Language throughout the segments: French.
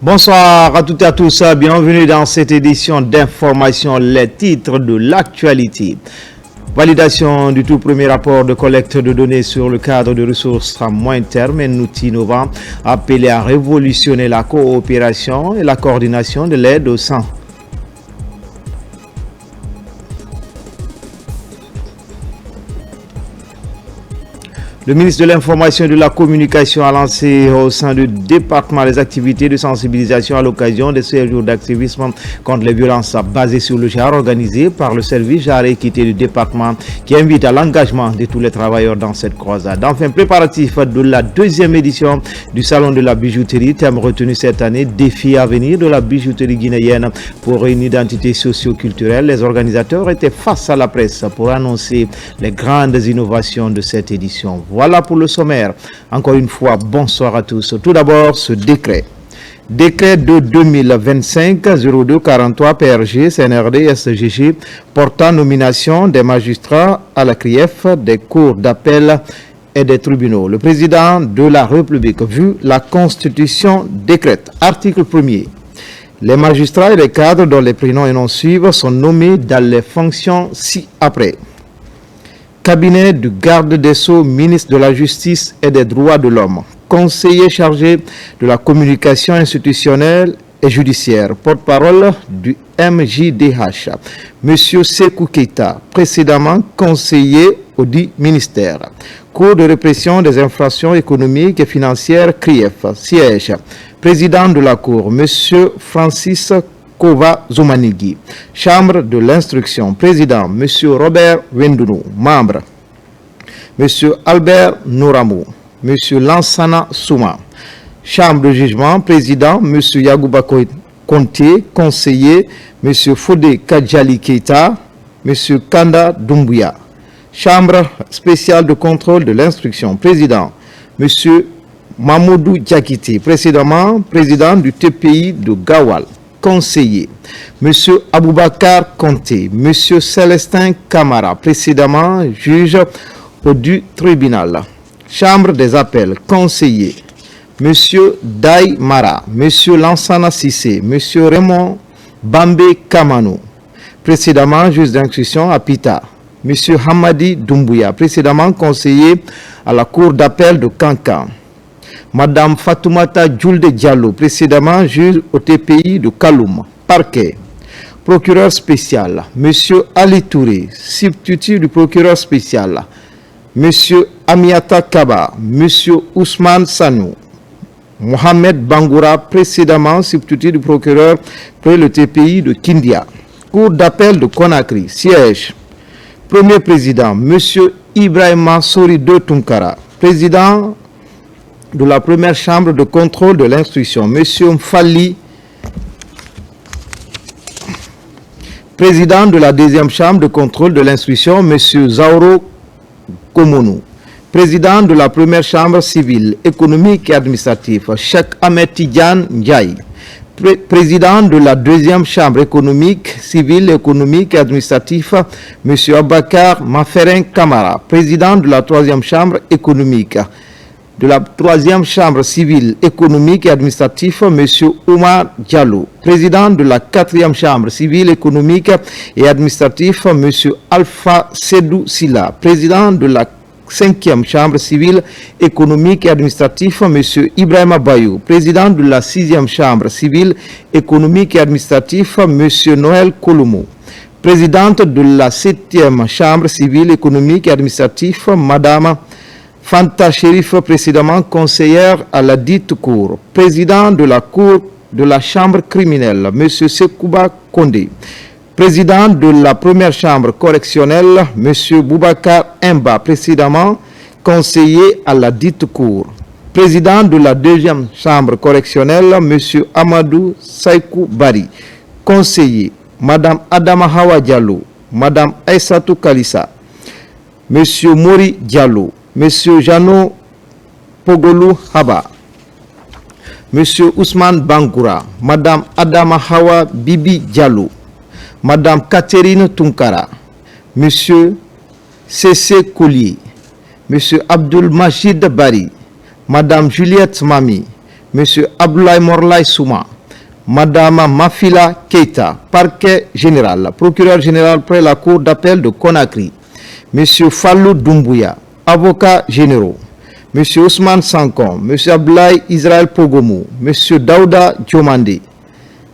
Bonsoir à toutes et à tous, bienvenue dans cette édition d'information, les titres de l'actualité. Validation du tout premier rapport de collecte de données sur le cadre de ressources à moyen terme, un outil innovant appelé à révolutionner la coopération et la coordination de l'aide au sang. Le ministre de l'Information et de la Communication a lancé au sein du département des activités de sensibilisation à l'occasion de ce jour d'activisme contre les violences basées sur le genre organisé par le service genre et équité du département qui invite à l'engagement de tous les travailleurs dans cette croisade. Enfin, préparatif de la deuxième édition du Salon de la bijouterie, thème retenu cette année, défi à venir de la bijouterie guinéenne pour une identité socio-culturelle. Les organisateurs étaient face à la presse pour annoncer les grandes innovations de cette édition. Voilà pour le sommaire. Encore une fois, bonsoir à tous. Tout d'abord, ce décret. Décret de 2025-0243 PRG, CNRD, SGG, portant nomination des magistrats à la CRIEF, des cours d'appel et des tribunaux. Le président de la République, vu la Constitution, décrète. Article 1er. Les magistrats et les cadres dont les prénoms et noms suivent sont nommés dans les fonctions ci-après. Cabinet du garde des Sceaux, ministre de la Justice et des Droits de l'Homme, conseiller chargé de la communication institutionnelle et judiciaire, porte-parole du MJDH, M. Sekou Keita, précédemment conseiller au dit ministère. Cour de répression des infractions économiques et financières, CRIEF, siège. Président de la Cour, M. Francis Kova Zomanigi. Chambre de l'instruction, président, M. Robert Wendounou. Membre, M. Albert Nouramou, M. Lansana Souma. Chambre de jugement, président, M. Yagouba Konté. Conseiller, M. Fodé Kadjali Keita, M. Kanda Doumbouya. Chambre spéciale de contrôle de l'instruction, président, M. Mamoudou Diakité, précédemment président du TPI de Gawal. Conseiller, M. Aboubakar Konté, M. Célestin Kamara, précédemment juge au du tribunal. Chambre des appels, conseiller, M. Daï Mara, M. Lansana Sissé, M. Raymond Bambé Kamanou, précédemment juge d'instruction à Pita. M. Hamadi Doumbouya, précédemment conseiller à la cour d'appel de Kankan. Madame Fatoumata Djoulde Diallo, précédemment juge au TPI de Kaloum, parquet. Procureur spécial, M. Ali Touré, substitut du procureur spécial, M. Amiata Kaba, M. Ousmane Sanou, Mohamed Bangoura, précédemment substitut du procureur près le TPI de Kindia. Cour d'appel de Conakry, siège. Premier président, M. Ibrahima Sori de Tunkara, président de la première chambre de contrôle de l'instruction, M. Mfali, président de la deuxième chambre de contrôle de l'instruction, M. Zauro Komonou, président de la première chambre civile, économique et administrative, Cheikh Ahmed Tidiane Ndiaye, président de la deuxième chambre économique, civile, économique et administrative, M. Abakar Maferen Kamara, président de la troisième chambre économique, de la troisième chambre civile, économique et administrative, M. Oumar Diallo, président de la quatrième chambre civile, économique et administrative, M. Alpha Sedou Silla, président de la cinquième chambre civile, économique et administrative, M. Ibrahima Bayou, président de la sixième chambre civile, économique et administrative, M. Noël Koloumou, présidente de la septième chambre civile, économique et administrative, Madame Fanta Chérif, précédemment conseillère à la dite cour, président de la cour de la chambre criminelle, M. Sekouba Kondé, président de la première chambre correctionnelle, M. Boubacar Mba, précédemment conseiller à la dite cour, président de la deuxième chambre correctionnelle, M. Amadou Saïkou Bari, conseiller, Mme Adama Hawa Diallo, Mme Aïssatou Kalissa, M. Mori Diallo, M. Jano Pogolou Haba, M. Ousmane Bangoura, Mme Adama Hawa Bibi Diallo, Mme Catherine Tunkara, M. C.C. Collier, M. Abdul Majid Bari, Mme Juliette Mami, M. Abdoulaye Morlaye Souma, Madame Mafila Keita, parquet général, procureur général près la cour d'appel de Conakry. Monsieur Fallou Doumbouya, avocats généraux. Monsieur Ousmane Sankon, Monsieur Ablaï Israël Pogomou, Monsieur Daouda Diomandé,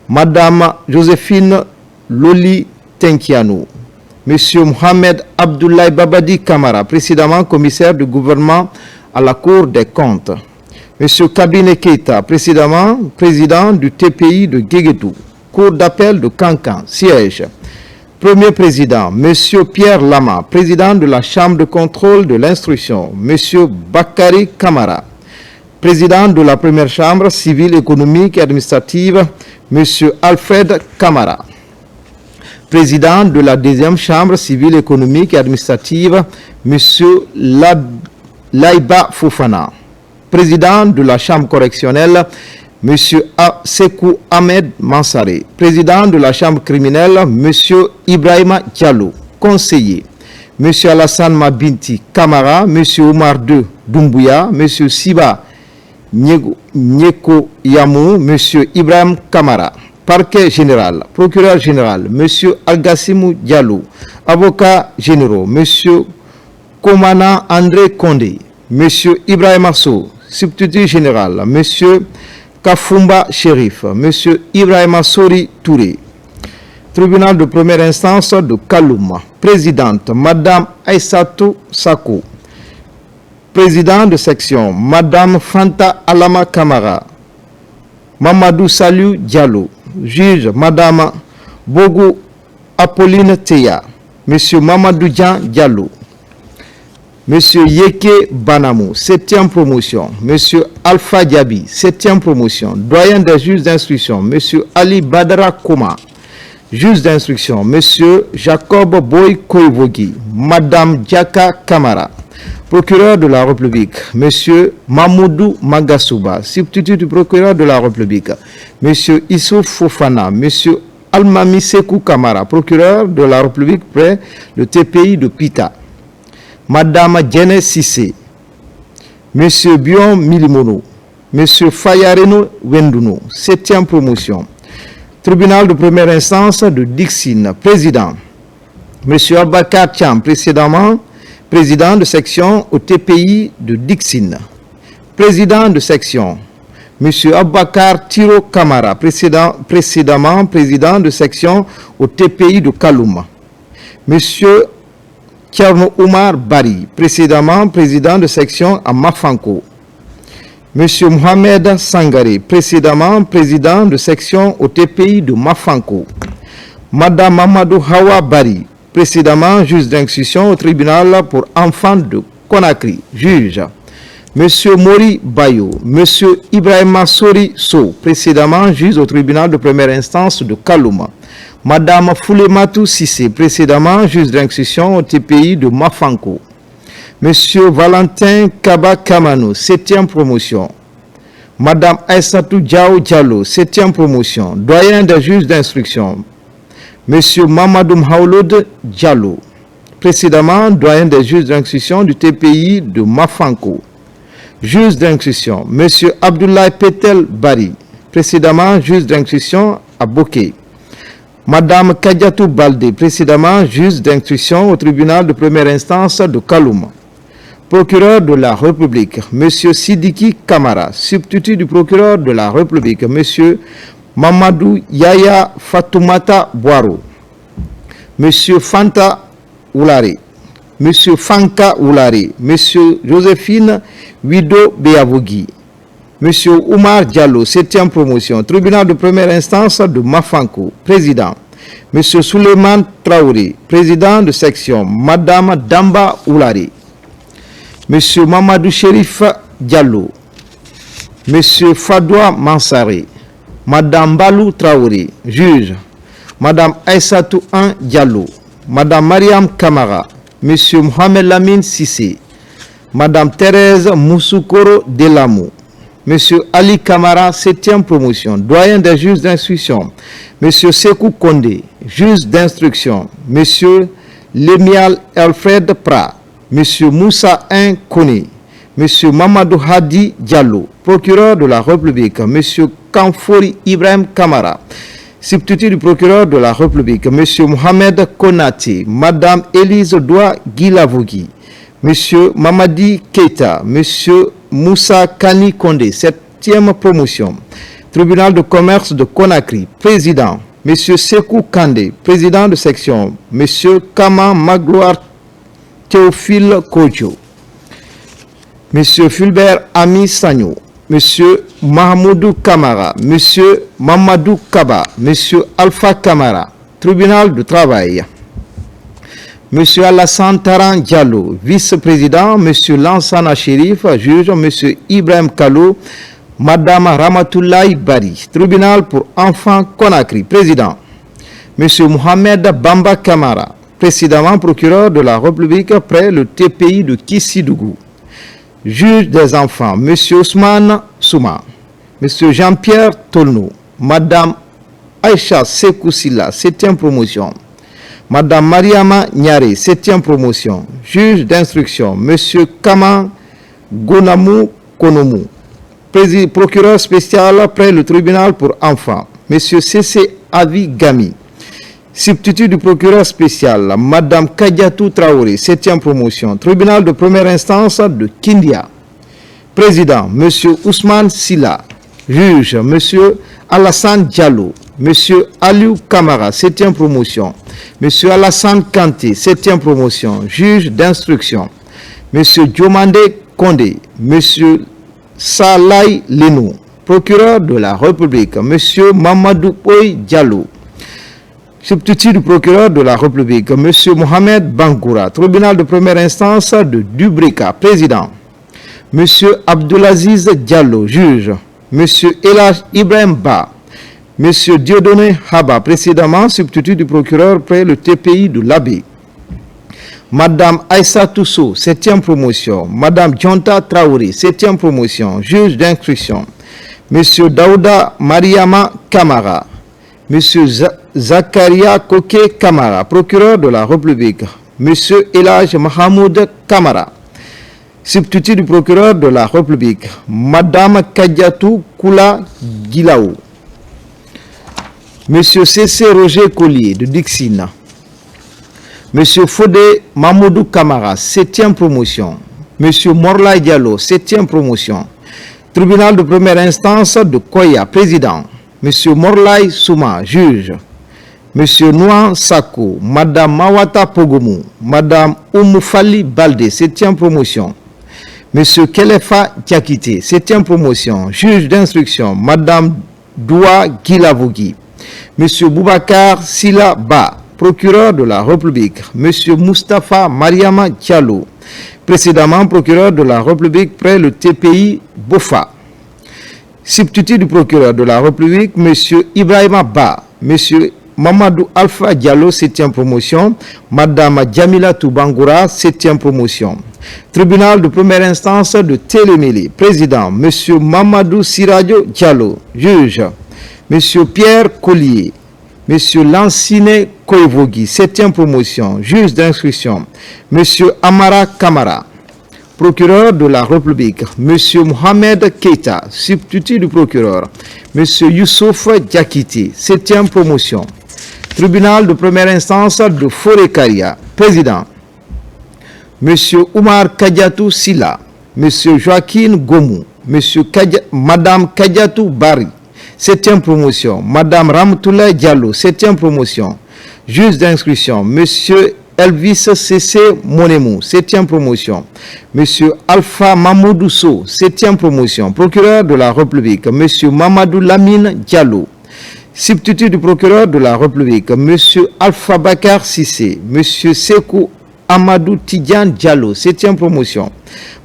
Madame Joséphine Loli Tenkianou, Monsieur Mohamed Abdoulaye Babadi Kamara, précédemment commissaire du gouvernement à la Cour des comptes. Monsieur Kabine Keita, précédemment président du TPI de Guéguétou, Cour d'appel de Cancan, siège. Premier président, Monsieur Pierre Lama, président de la Chambre de contrôle de l'instruction, Monsieur Bakary Kamara, président de la première chambre civile, économique et administrative, Monsieur Alfred Kamara, président de la deuxième chambre civile, économique et administrative, Monsieur Laïba Fofana, président de la chambre correctionnelle, M. Sekou Ahmed Mansare, président de la chambre criminelle, M. Ibrahima Diallo, conseiller, M. Alassane Mabinti Kamara, M. Omar II Doumbouya, M. Siba Nyeko Yamou, M. Ibrahim Kamara, parquet général, procureur général, M. Algassimou Diallo, avocats généraux, M. Komana André Kondé, M. Ibrahim Asso, substitut général, M. Kafumba Sherif, M. Ibrahima Sori Touré. Tribunal de première instance de Kalouma. Présidente, Madame Aïssatou Sako. Président de section, Madame Fanta Alama Kamara. Mamadou Saliou Diallo. Juge, Madame Bogo Apolline Teya. Monsieur Mamadou Dian Diallo. Monsieur Yeke Banamou, 7e promotion. Monsieur Alpha Diaby, 7e promotion. Doyen des juges d'instruction, Monsieur Ali Badara Koma. Juge d'instruction, Monsieur Jacob Boy Koivogi. Madame Diaka Kamara. Procureur de la République, Monsieur Mamoudou Magasouba. Substitut du procureur de la République, Monsieur Issouf Fofana. Monsieur Almami Sekou Kamara. Procureur de la République près le TPI de Pita. Madame Djene Sissé, Monsieur Bion Milimono, Monsieur Fayareno Wenduno, 7e promotion. Tribunal de première instance de Dixine, président, Monsieur Abakar Thiam, précédemment président de section au TPI de Dixine. Président de section, Monsieur Abakar Tiro Kamara, précédemment président de section au TPI de Kalouma. Monsieur Tcherno Oumar Bari, précédemment président de section à Mafanko. Monsieur Mohamed Sangare, précédemment président de section au TPI de Mafanko. Madame Mamadou Hawa Bari, précédemment juge d'instruction au tribunal pour enfants de Conakry, juge. Monsieur Mori Bayo, Monsieur Ibrahima Sori So, précédemment juge au tribunal de première instance de Kalouma. Madame Foulematou Sissé, précédemment juge d'instruction au TPI de Mafanko. Monsieur Valentin Kaba Kamano, 7e promotion. Madame Aïssatou Diao Diallo, 7e promotion. Doyen des juges d'instruction, Monsieur Mamadou Mhaouloud Diallo, précédemment doyen des juges d'instruction du TPI de Mafanko. Juge d'instruction, Monsieur Abdoulaye Petel Bari, précédemment juge d'instruction à Boké. Madame Kadiatou Baldé, précédemment juge d'instruction au tribunal de première instance de Kalouma. Procureur de la République, Monsieur Sidiki Kamara, substitut du procureur de la République, Monsieur Mamadou Yaya Fatoumata Boiro, Monsieur Fanta Oulare, Monsieur Fanka Oulare, Monsieur Joséphine Wido Beavogi, Monsieur Oumar Diallo, 7e promotion, tribunal de première instance de Mafanko, président. Monsieur Souleymane Traoré, président de section, Madame Damba Oulare, Monsieur Mamadou Chérif Diallo, Monsieur Fadoua Mansare, Madame Balou Traoré, juge, Madame Aïssatou An Diallo, Madame Mariam Kamara, Monsieur Mohamed Lamine Sissé, Madame Thérèse Moussoukoro Delamou, Monsieur Ali Kamara, 7e promotion, doyen des juges d'instruction, Monsieur Sekou Kondé, juge d'instruction, Monsieur Lemial Alfred Pra, Monsieur Moussa N. Kone, M. Mamadou Hadi Diallo, procureur de la République, M. Kamfori Ibrahim Kamara, substitut du procureur de la République, M. Mohamed Konati, Mme Élise Doua Guilavogui, M. Mamadi Keita, M. Moussa Kani Kondé, 7e promotion. Tribunal de commerce de Conakry, président, M. Sekou Kandé, président de section, M. Kama Magloire Théophile Kodjo, M. Fulbert Ami Sagno, M. Mahmoudou Kamara, M. Mamadou Kaba, M. Alpha Kamara, tribunal de travail. M. Alassane Taran Diallo, vice-président, M. Lansana Chérif, juge, M. Ibrahim Kalou, Madame Ramatoulaye Bari, tribunal pour enfants Conakry, président. M. Mohamed Bamba Kamara, précédemment procureur de la République près le TPI de Kissidougou. Juge des enfants, M. Ousmane Souma, M. Jean-Pierre Tolno, Madame Aïcha Sekoussila, 7e promotion. Madame Mariama Nyare, 7e promotion. Juge d'instruction, M. Kama Gonamou Konomou, procureur spécial près le tribunal pour enfants. M. C.C. Avi Gami, substitut du procureur spécial. Madame Kadiatou Traoré, 7e promotion. Tribunal de première instance de Kindia. Président, M. Ousmane Silla. Juge, M. Alassane Diallo. M. Aliou Kamara, 7e promotion. M. Alassane Kanté, 7e promotion. Juge d'instruction. M. Diomande Kondé. M. Salai Lenou, procureur de la République. M. Mamadou Oy Diallo, substitut du procureur de la République. M. Mohamed Bangoura, tribunal de première instance de Dubrika, président. M. Abdulaziz Diallo, juge. M. Elaj Ibrahim Ba, M. Dieudonné Haba, précédemment substitut du procureur près le TPI de l'Abbé. Madame Aïssa Tousso, 7e promotion. Madame Djonta Traoré, 7e promotion. Juge d'instruction. Monsieur Daouda Mariama Kamara. Monsieur Zakaria Koké Kamara, procureur de la République. Monsieur Elaj Mahamoud Kamara, substitut du procureur de la République. Madame Kadiatou Koula Gilaou. Monsieur C.C. Roger Collier de Dixina. Monsieur Fodé Mamoudou Kamara, 7e promotion. Monsieur Morlaï Diallo, 7e promotion. Tribunal de première instance de Koya, président. Monsieur Morlaï Souma, juge. Monsieur Nouan Sako, Madame Mawata Pogomou, Madame Oumoufali Balde, 7e promotion. Monsieur Kelefa Diakité, 7e promotion. Juge d'instruction, Madame Doua Guilavogui. Monsieur Boubacar Sila Ba, procureur de la République. Monsieur Mustapha Mariama Diallo, précédemment procureur de la République près le TPI Bofa. Substitut du procureur de la République, Monsieur Ibrahima Ba, Monsieur Mamadou Alpha Diallo, 7e promotion. Madame Djamila Toubangoura, 7e promotion. Tribunal de première instance de Télémélé, président. Monsieur Mamadou Siradio Diallo, juge. Monsieur Pierre Collier, Monsieur Lansine Koevogui, 7e promotion, juge d'instruction. Monsieur Amara Kamara, procureur de la République. Monsieur Mohamed Keita, substitut du procureur. Monsieur Youssouf Diakité, 7e promotion. Tribunal de première instance de Forêt-Karia, président. Monsieur Oumar Kadiatou Silla, Monsieur Joaquin Gomou, Madame Kadiatou Bari, 7e promotion. Madame Ramtoulaye Diallo, 7e promotion. Juge d'instruction, Monsieur Elvis C.C. Monemou, 7e promotion. Monsieur Alpha Mamoudousso, 7e promotion. Procureur de la République, Monsieur Mamadou Lamine Diallo. Substitut du procureur de la République, Monsieur Alpha Bakar Sissé, Monsieur Sekou Amadou Tidjan Diallo, 7e promotion.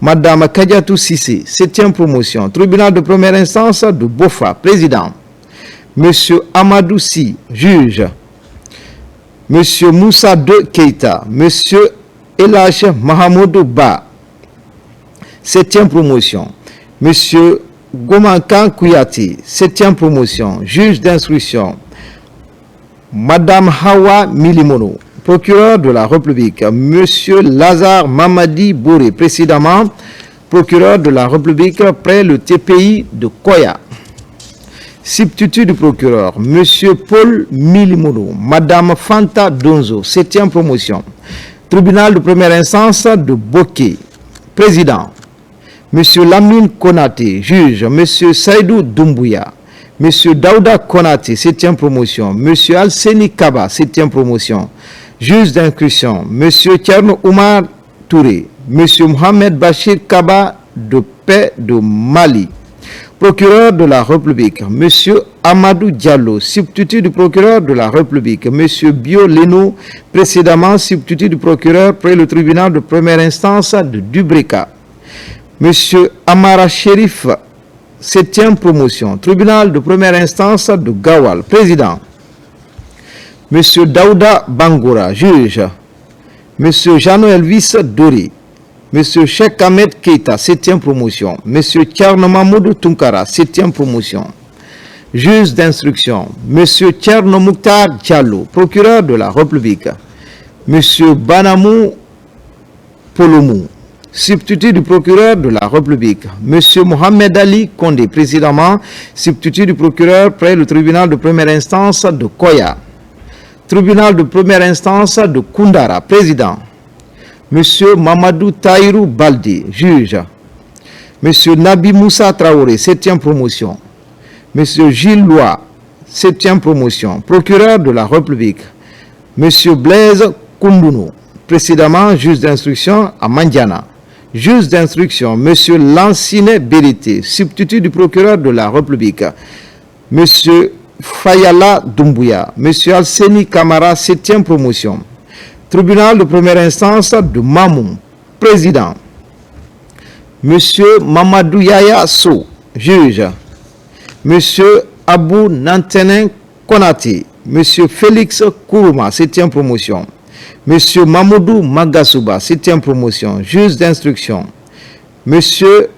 Madame Kadiatou Sissé, 7e promotion. Tribunal de première instance de Bofa, président. Monsieur Amadou Si, juge. Monsieur Moussa De Keita, Monsieur Elaj Mahamoudou Ba, 7e promotion. Monsieur Gomankan Kouyati, 7e promotion. Juge d'instruction. Madame Hawa Milimono, procureur de la République. Monsieur Lazare Mamadi Bouré, précédemment procureur de la République près le TPI de Koya. Substitut du procureur, M. Paul Milimono, Mme Fanta Donzo, 7e promotion. Tribunal de première instance de Boké, président. M. Lamine Konaté, juge. M. Saïdou Doumbouya. M. Daouda Konaté, 7e promotion. M. Alseni Kaba, 7e promotion. Juge d'instruction, M. Tcherno Oumar Touré. M. Mohamed Bachir Kaba de paix de Mali. Procureur de la République, M. Amadou Diallo, substitut du procureur de la République, M. Bio Leno, précédemment substitut du procureur près le tribunal de première instance de Dubreka. M. Amara Sherif, 7e promotion, tribunal de première instance de Gawal, président. M. Daouda Bangoura, juge. M. Jano Elvis Dori. M. Cheikh Ahmed Keita, 7e promotion. M. Tcherno Mamoudou Tunkara, 7e promotion. Juge d'instruction, M. Tcherno Mouktar Diallo, procureur de la République. M. Banamou Polomou, substitut du procureur de la République. M. Mohamed Ali Kondé, précédemment substitut du procureur près le tribunal de première instance de Koya. Tribunal de première instance de Koundara, président. M. Mamadou Taïrou Baldi, juge. M. Nabi Moussa Traoré, 7e promotion. M. Gilles Lois, 7e promotion, procureur de la République. M. Blaise Koundounou, précédemment juge d'instruction à Mandiana. Juge d'instruction, M. Lancinet Bérité, substitut du procureur de la République. M. Fayala Doumbouya, M. Alseni Kamara, 7e promotion. Tribunal de première instance de Mamou, président. M. Mamadou Yaya So, juge. M. Abou Nantenin Konati, M. Félix Kourouma, 7e promotion. M. Mamoudou Magasouba, 7e promotion, juge d'instruction. M.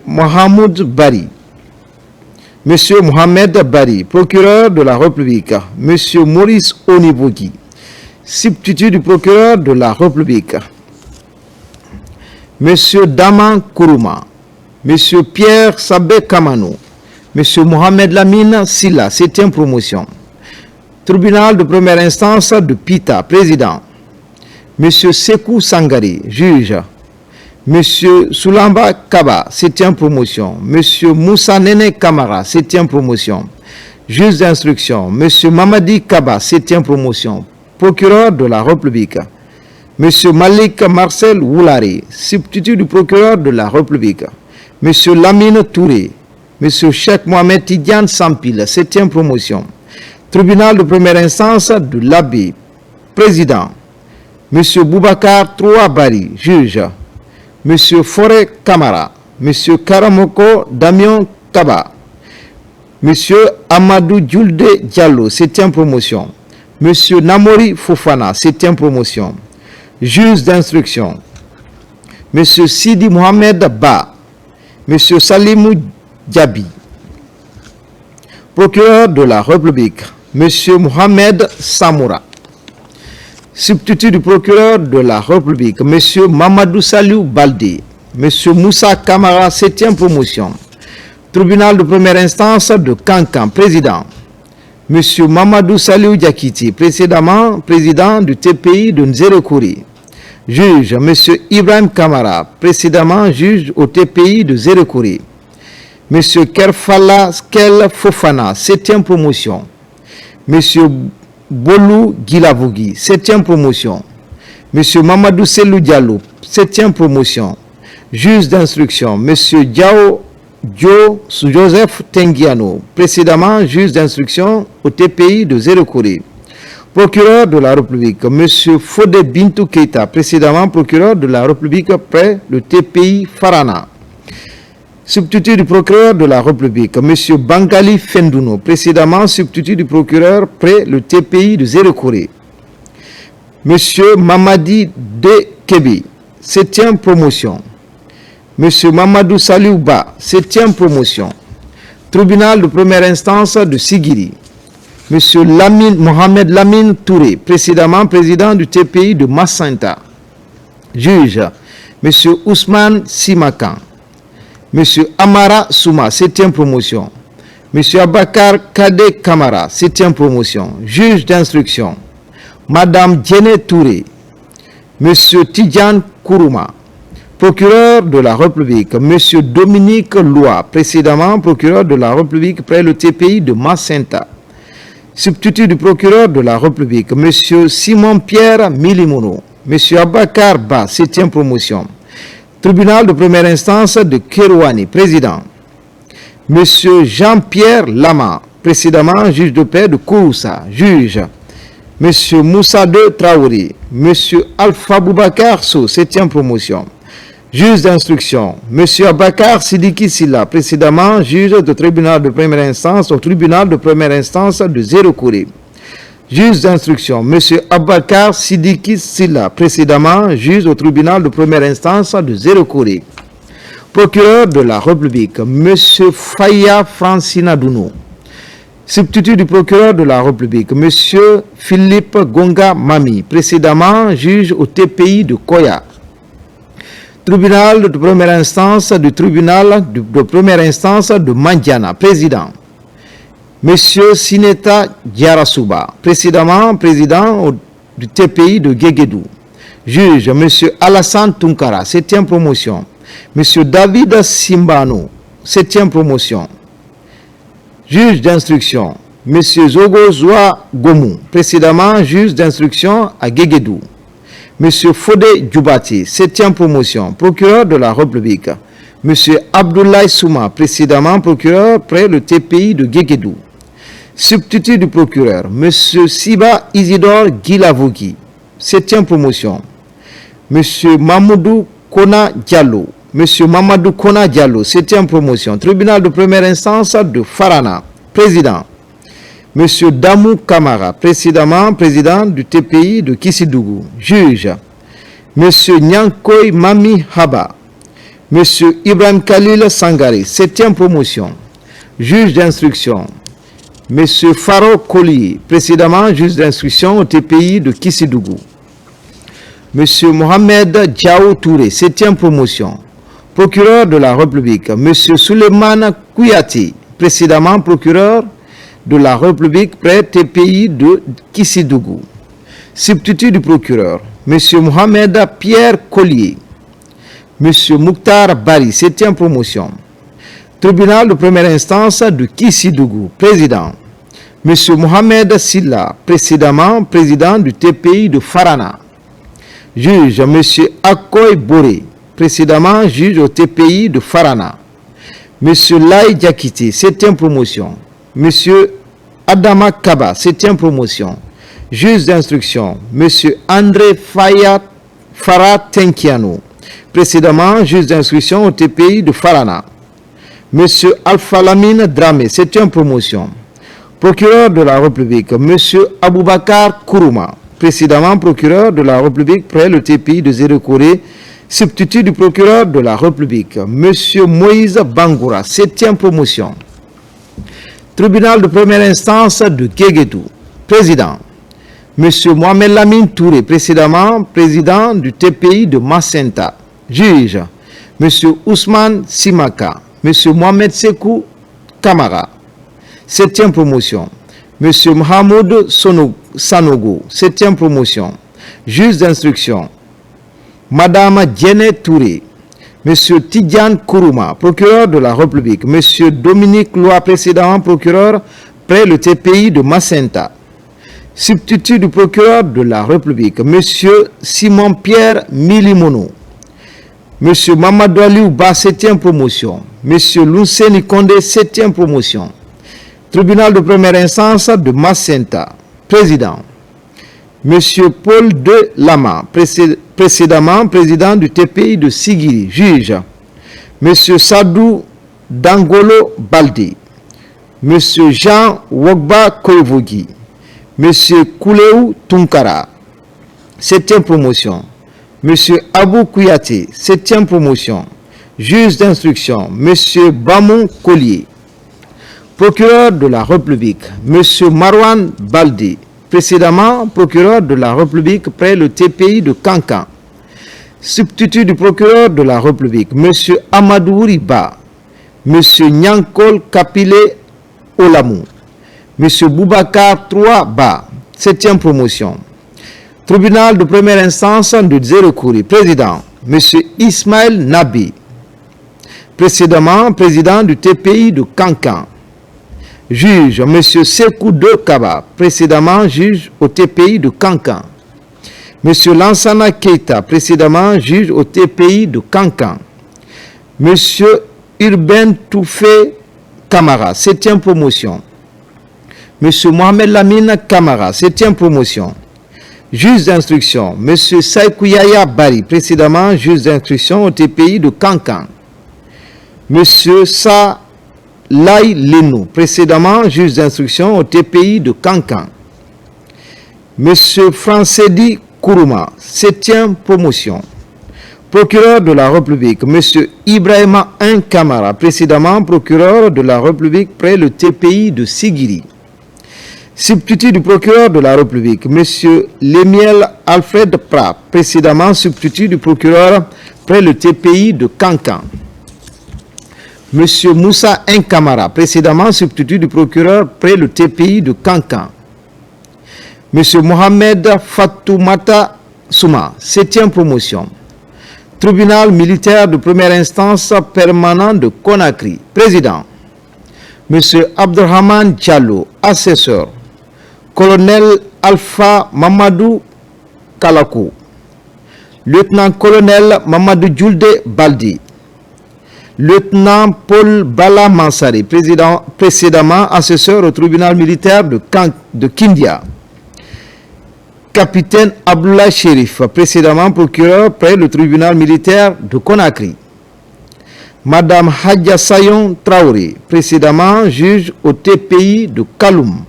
Mohamed Bari. M. Mohamed Bari, procureur de la République. M. Maurice Onibouki, substitut du procureur de la République. M. Daman Kourouma. M. Pierre Sabé Kamano. M. Mohamed Lamine Silla, 7e promotion. Tribunal de première instance de Pita, président. M. Sekou Sangari, juge. M. Soulamba Kaba, 7e promotion. M. Moussa Nene Kamara, 7e promotion. Juge d'instruction, M. Mamadi Kaba, 7e promotion. Procureur de la République. M. Malik Marcel Woulari, substitut du procureur de la République. M. Lamine Touré. M. Cheikh Mohamed Tidiane Sampil, 7e promotion. Tribunal de première instance de l'Abbé, président. M. Boubacar Trouabari, juge. M. Forêt Kamara. M. Karamoko Damion Kaba. M. Amadou Djoulde Diallo, 7e promotion. M. Namori Fofana, 7e promotion. Juge d'instruction. M. Sidi Mohamed Ba. M. Salimou Diaby. Procureur de la République, M. Mohamed Samoura. Substitut du procureur de la République, M. Mamadou Saliou Baldi. M. Moussa Kamara, 7e promotion. Tribunal de première instance de Kankan, président. M. Mamadou Saliou Diakiti, précédemment président du TPI de Nzerekouri. Juge, M. Ibrahim Kamara, précédemment juge au TPI de Nzerekouri. M. Kerfala Skel Fofana, 7e promotion. M. Bolou Gilavougi, 7e promotion. M. Mamadou Selou Diallo, 7e promotion. Juge d'instruction, M. Diao Joseph Tengiano, précédemment juge d'instruction au TPI de Nzerekouri. Procureur de la République, M. Fodé Bintou Keita, précédemment procureur de la République près le TPI Farana. Substitut du procureur de la République, M. Bangali Fendouno, précédemment substitut du procureur près le TPI de Nzerekouri. M. Mamadi De Kebi, 7e promotion. M. Mamadou Saliouba, 7e promotion. Tribunal de première instance de Sigiri. M. Mohamed Lamine Touré, précédemment président du TPI de Massanta. Juge, M. Ousmane Simakan. M. Amara Souma, 7e promotion. M. Abakar Kade Kamara, 7e promotion. Juge d'instruction. Madame Djene Touré. M. Tidjan Kourouma. Procureur de la République, M. Dominique Loua, précédemment procureur de la République près le TPI de Macenta. Substitut du procureur de la République, M. Simon-Pierre Milimono. M. Abakar Ba, 7e promotion. Tribunal de première instance de Kerouani, président. M. Jean-Pierre Lama, précédemment juge de paix de Kouroussa, juge. M. Moussa De Traoré. M. Alpha Boubacar So, 7e promotion. Juge d'instruction, M. Abakar Sidiki Silla, précédemment juge de tribunal de première instance au tribunal de première instance de Zéro-Kouré. Juge d'instruction, M. Abakar Sidiki Silla, précédemment juge au tribunal de première instance de Zéro-Kouré. Procureur de la République, M. Faya Francina Dounou. Substitut du procureur de la République, M. Philippe Gonga Mami, précédemment juge au TPI de Koya. Tribunal de première instance du tribunal de première instance de Mandiana, président. Monsieur Sineta Diarasuba, précédemment président du TPI de Guéguédou. Juge, Monsieur Alassane Tunkara, 7e promotion. Monsieur David Simbano, 7e promotion. Juge d'instruction, Monsieur Zogo Zoua Gomou, précédemment juge d'instruction à Guéguédou. Monsieur Fodé Djoubati, 7e promotion, procureur de la République. Monsieur Abdoulaye Souma, précédemment procureur près le TPI de Guéguédou. Substitut du procureur, Monsieur Siba Isidore Guilavogui, 7e promotion. Monsieur Mamadou Kona Diallo, Monsieur Mamadou Kona Diallo, 7e promotion, tribunal de première instance de Farana, président. Monsieur Damou Kamara, précédemment président du TPI de Kissidougou, juge. Monsieur Nyankoy Mami Haba. Monsieur Ibrahim Khalil Sangari, 7e promotion, juge d'instruction. Monsieur Faro Koli, précédemment juge d'instruction au TPI de Kissidougou. Monsieur Mohamed Diao Touré, 7e promotion, procureur de la République. Monsieur Suleiman Kouyati, précédemment procureur de la République près TPI de Kissidougou. Substitut du procureur, M. Mohamed Pierre Collier. M. Mouktar Bari, 7e promotion. Tribunal de première instance de Kissidougou, président. M. Mohamed Silla, précédemment président du TPI de Farana. Juge, M. Akoy Boré, précédemment juge au TPI de Farana. M. Lai Diakité, 7e promotion. M. Adama Kaba, 7e promotion. Juge d'instruction, M. André Farah Tenkiano, précédemment juge d'instruction au TPI de Farana. M. Alpha Lamine Dramé, 7e promotion. Procureur de la République, M. Aboubakar Kourouma, précédemment procureur de la République près le TPI de Zéro-Kouré. Substitut du procureur de la République, M. Moïse Bangoura, 7e promotion. Tribunal de première instance de Guéguédou, président. M. Mohamed Lamine Touré, précédemment président du TPI de Macenta, juge. M. Ousmane Simaka, M. Mohamed Sekou Kamara, 7e promotion. M. Mohamed Sanogo, 7e promotion, juge d'instruction. Madame Djene Touré, M. Tidjan Kourouma, procureur de la République. M. Dominique Loua, précédemment procureur près le TPI de Macenta. Substitut du procureur de la République, M. Simon-Pierre Milimono. M. Mamadou Aliou Ba, 7e promotion. M. Lousseni Kondé, 7e promotion. Tribunal de première instance de Macenta, président. M. Paul De Lama, précédemment président du TPI de Sigiri, juge. M. Sadou Dangolo Baldi. M. Jean Wogba Koyevogi. M. Kouleou Tunkara, 7e promotion. M. Abou Kouyate, 7e promotion. Juge d'instruction, M. Bamon Collier. Procureur de la République, M. Marwan Baldi, précédemment procureur de la République près le TPI de Kankan. Substitut du procureur de la République, M. Amadou Riba, M. Nyankol Kapile Olamou, M. Boubacar 3Ba, 7e promotion. Tribunal de première instance de Zérekouri, président, M. Ismaël Nabi, précédemment président du TPI de Kankan. Juge, M. Sekou De Kaba, précédemment juge au TPI de Kankan. M. Lansana Keita, précédemment juge au TPI de Kankan. M. Urbain Toufé Kamara, 7e promotion. M. Mohamed Lamine Kamara, 7e promotion. Juge d'instruction, M. Saïkouyaya Bari, précédemment juge d'instruction au TPI de Kankan. M. Sa Lai Lenou, précédemment juge d'instruction au TPI de Kankan. M. Francedi Kourouma, 7e promotion. Procureur de la République, M. Ibrahima Un Kamara, précédemment procureur de la République près le TPI de Sigiri. Substitut du procureur de la République, M. Lemiel Alfred Prat, précédemment substitut du procureur près le TPI de Kankan. M. Moussa Nkamara, précédemment substitut du procureur près le TPI de Kankan. M. Mohamed Fatoumata Souma, 7e promotion. Tribunal militaire de première instance permanent de Conakry, président. M. Abdelrahman Diallo, assesseur. Colonel Alpha Mamadou Kalakou. Lieutenant-colonel Mamadou Djoulde Baldi. Lieutenant Paul Bala Mansari, précédemment assesseur au tribunal militaire de Kindia. Capitaine Abdoulaye Chérif, précédemment procureur près le tribunal militaire de Conakry. Madame Hadja Sayon Traoré, précédemment juge au TPI de Kaloum.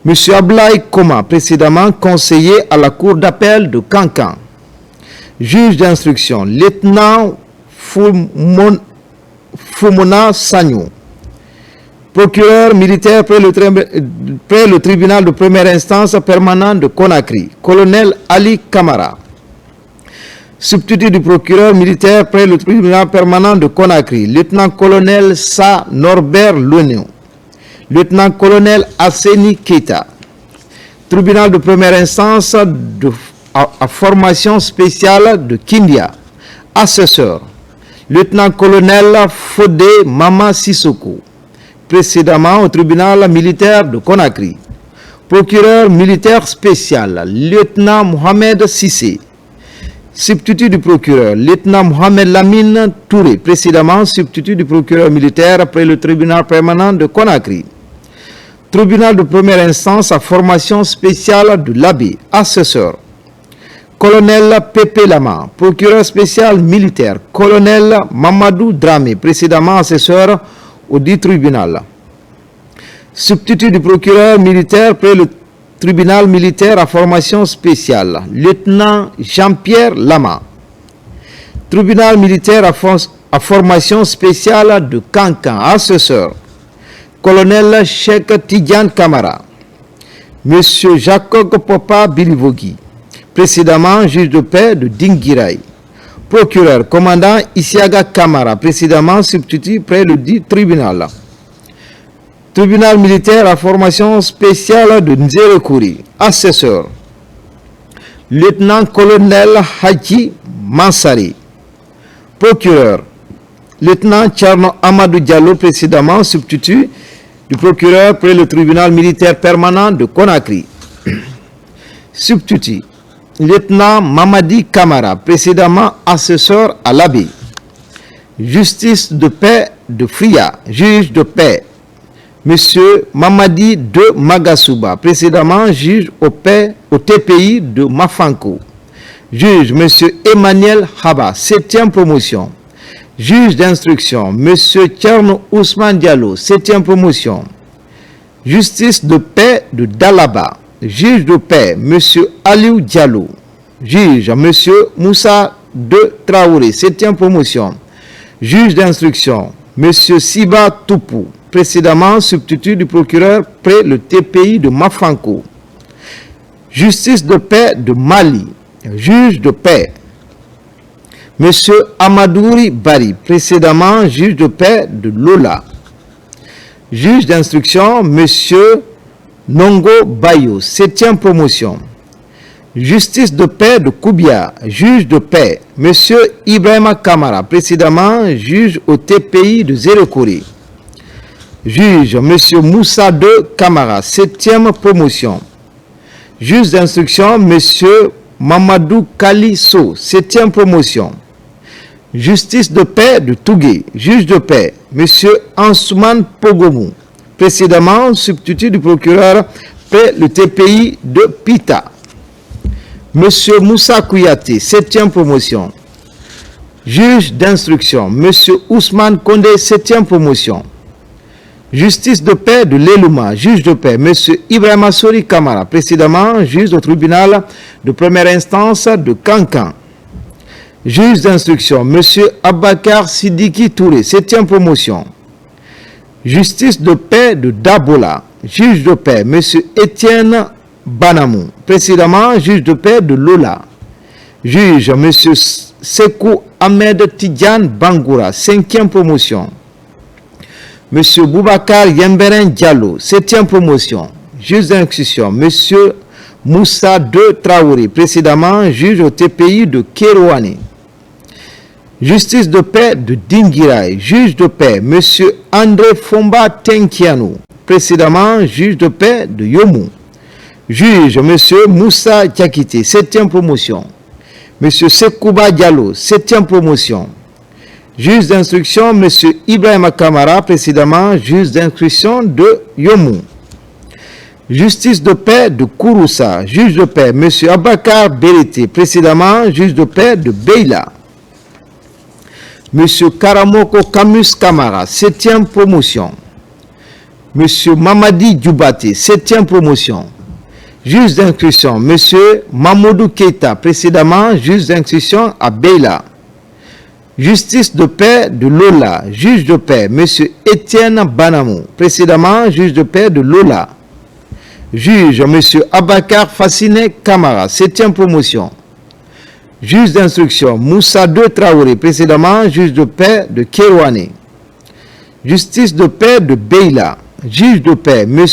Monsieur Ablaye Koma, précédemment conseiller à la cour d'appel de Kankan. Juge d'instruction, lieutenant Fumona Sagnou. Procureur militaire près le tribunal de première instance permanent de Conakry, colonel Ali Kamara. Substitut du procureur militaire près le tribunal permanent de Conakry, lieutenant-colonel Sa Norbert Louniou. Lieutenant-colonel Asseni Keita. Tribunal de première instance à formation spéciale de Kindia. Assesseur, lieutenant-colonel Fodé Mama Sissoko, précédemment au tribunal militaire de Conakry. Procureur militaire spécial, lieutenant Mohamed Sissé. Substitut du procureur, lieutenant Mohamed Lamine Touré, précédemment substitut du procureur militaire après le tribunal permanent de Conakry. Tribunal de première instance à formation spéciale de l'Abbé, assesseur. Colonel Pépé Lama, procureur spécial militaire. Colonel Mamadou Dramé, précédemment assesseur au dit tribunal. Substitut du procureur militaire près le tribunal militaire à formation spéciale. Lieutenant Jean-Pierre Lama. Tribunal militaire à formation spéciale de Kankan, assesseur. Colonel Cheikh Tidjan Kamara. Monsieur Jacob Popa Bilivogui, précédemment juge de paix de Dinguiraï. Procureur, commandant Isiaga Kamara, précédemment substitut près le dit tribunal. Tribunal militaire à formation spéciale de Nzérekouri, assesseur. Lieutenant-colonel Hadji Mansari. Procureur, lieutenant Tcherno Amadou Diallo, précédemment substitut du procureur près le tribunal militaire permanent de Conakry. Substitut, lieutenant Mamadi Kamara, précédemment assesseur à l'Abbé. Justice de paix de Fria, juge de paix. Monsieur Mamadi de Magasuba, précédemment juge au TPI de Mafanko. Juge, Monsieur Emmanuel Haba, 7e promotion. Juge d'instruction, Monsieur Tcherno Ousmane Diallo, 7e promotion. Justice de paix de Dalaba. Juge de paix, Monsieur Aliou Diallo. Juge, Monsieur Moussa de Traoré, 7e promotion. Juge d'instruction, Monsieur Siba Toupou, précédemment substitut du procureur près le TPI de Mafanko. Justice de paix de Mali. Juge de paix, M. Amadouri Bari, précédemment juge de paix de Lola. Juge d'instruction, M. Nongo Bayo, 7e promotion. Justice de paix de Koubia, juge de paix, M. Ibrahima Kamara, précédemment juge au TPI de Zérekori. Juge, M. Moussa de Kamara, 7e promotion. Juge d'instruction, M. Mamadou Kaliso, 7e promotion. Justice de paix de Tougué, juge de paix, M. Ansouman Pogomou, précédemment substitut du procureur paix le TPI de Pita. M. Moussa Kouyaté, 7e promotion. Juge d'instruction, M. Ousmane Kondé, 7e promotion. Justice de paix de l'Elouma, juge de paix, M. Ibrahima Sori Kamara, précédemment juge au tribunal de première instance de Kankan. Juge d'instruction, M. Abakar Sidiki Touré, 7e promotion. Justice de paix de Dabola, juge de paix, M. Étienne Banamou, précédemment juge de paix de Lola. Juge, M. Sekou Ahmed Tidjan Bangoura, 5e promotion. M. Boubacar Yemberen Diallo, 7e promotion. Juge d'instruction, M. Moussa De Traoré, précédemment juge au TPI de Kérouane. Justice de paix de Dinguiraï, juge de paix, M. André Fomba Tenkianou, précédemment juge de paix de Yomou. Juge, M. Moussa Diakité, 7e promotion. M. Sekouba Diallo, 7e promotion. Juge d'instruction, M. Ibrahima Kamara, précédemment juge d'instruction de Yomou. Justice de paix de Kouroussa, juge de paix, M. Abakar Berete, précédemment juge de paix de Beila. M. Karamoko Kamus Kamara, 7e promotion. M. Mamadi Djoubaté, 7e promotion. Juge d'instruction, M. Mamoudou Keita, précédemment juge d'instruction à Beila. Justice de paix de Lola, juge de paix, M. Étienne Banamou, précédemment juge de paix de Lola. Juge, M. Abakar Fassine Kamara, 7e promotion. Juge d'instruction, Moussa De Traoré, précédemment juge de paix de Kérouane. Justice de paix de Beila, juge de paix, M.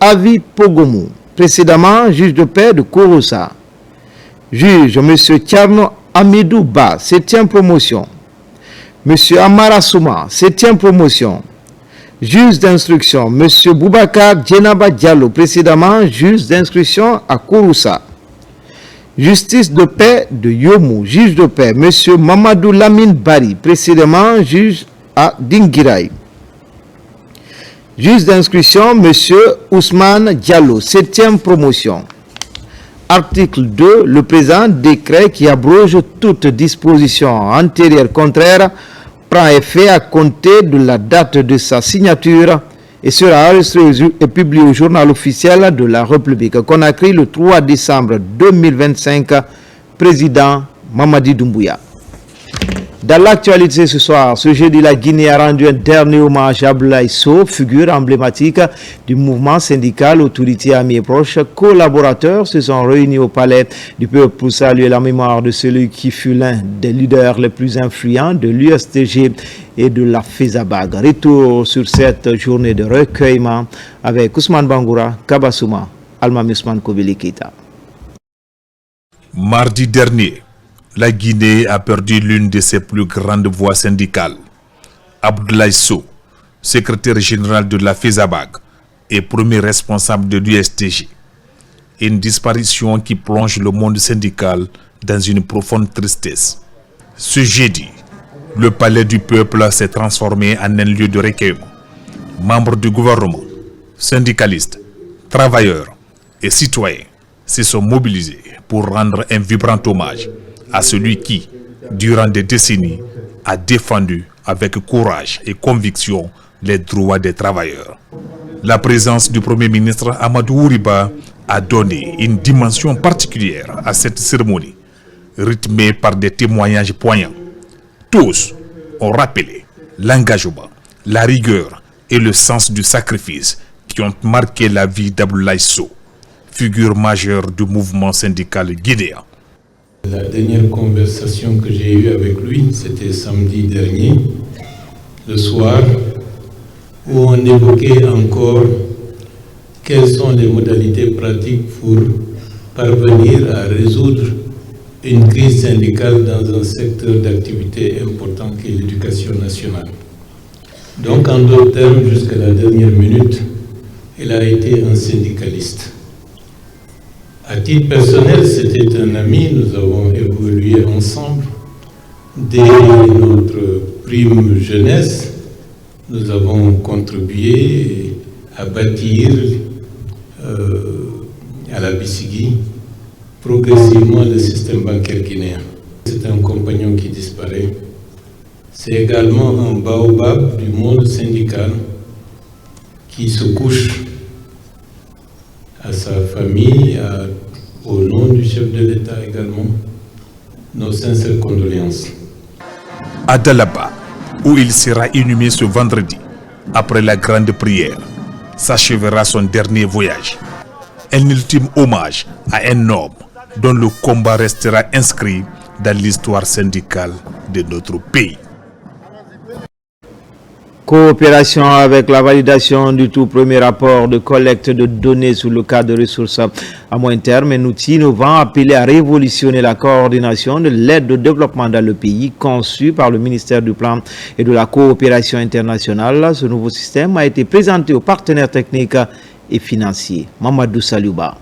Avi Pogomou, précédemment juge de paix de Kouroussa. Juge, M. Tcherno Amidou Ba, 7e promotion. M. Amara Souma, 7e promotion. Juge d'instruction, M. Boubacar Djenaba Diallo, précédemment juge d'instruction à Kouroussa. Justice de paix de Yomou, juge de paix, M. Mamadou Lamine Bari, précédemment juge à Dinguiraï. Juge d'instruction, M. Ousmane Diallo, 7e promotion. Article 2. Le présent décret qui abroge toute disposition antérieure contraire prend effet à compter de la date de sa signature et sera enregistré et publié au journal officiel de la République. Conakry le 3 décembre 2025, président Mamadi Doumbouya. Dans l'actualité ce soir, ce jeudi, la Guinée a rendu un dernier hommage à Abdoulaye Sow, figure emblématique du mouvement syndical, autorité amis et proches, collaborateurs se sont réunis au palais du peuple pour saluer la mémoire de celui qui fut l'un des leaders les plus influents de l'USTG et de la FESABAG. Retour sur cette journée de recueillement avec Ousmane Bangoura, Kabasouma, Almami Ousmane Kobili Keita. Mardi dernier, la Guinée a perdu l'une de ses plus grandes voix syndicales. Abdoulaye Sow, secrétaire général de la FESABAG et premier responsable de l'USTG. Une disparition qui plonge le monde syndical dans une profonde tristesse. Ce jeudi, le palais du peuple s'est transformé en un lieu de recueillement. Membres du gouvernement, syndicalistes, travailleurs et citoyens se sont mobilisés pour rendre un vibrant hommage à celui qui, durant des décennies, a défendu avec courage et conviction les droits des travailleurs. La présence du Premier ministre Amadou Ouriba a donné une dimension particulière à cette cérémonie, rythmée par des témoignages poignants. Tous ont rappelé l'engagement, la rigueur et le sens du sacrifice qui ont marqué la vie d'Abdoulaye Sow, figure majeure du mouvement syndical guinéen. La dernière conversation que j'ai eue avec lui, c'était samedi dernier, le soir, où on évoquait encore quelles sont les modalités pratiques pour parvenir à résoudre une crise syndicale dans un secteur d'activité important qui est l'éducation nationale. Donc, en d'autres termes, jusqu'à la dernière minute, il a été un syndicaliste. À titre personnel, c'était un ami, nous avons évolué ensemble. Dès notre prime jeunesse, nous avons contribué à bâtir à la Bissigui progressivement le système bancaire guinéen. C'est un compagnon qui disparaît. C'est également un baobab du monde syndical qui se couche. À sa famille, au nom du chef de l'État également, nos sincères condoléances. À Dalaba, où il sera inhumé ce vendredi, après la grande prière, s'achèvera son dernier voyage. Un ultime hommage à un homme dont le combat restera inscrit dans l'histoire syndicale de notre pays. Coopération avec la validation du tout premier rapport de collecte de données sous le cadre de ressources à moyen terme, un outil innovant appelé à révolutionner la coordination de l'aide au développement dans le pays, conçu par le ministère du Plan et de la Coopération internationale. Ce nouveau système a été présenté aux partenaires techniques et financiers. Mamadou Saliouba.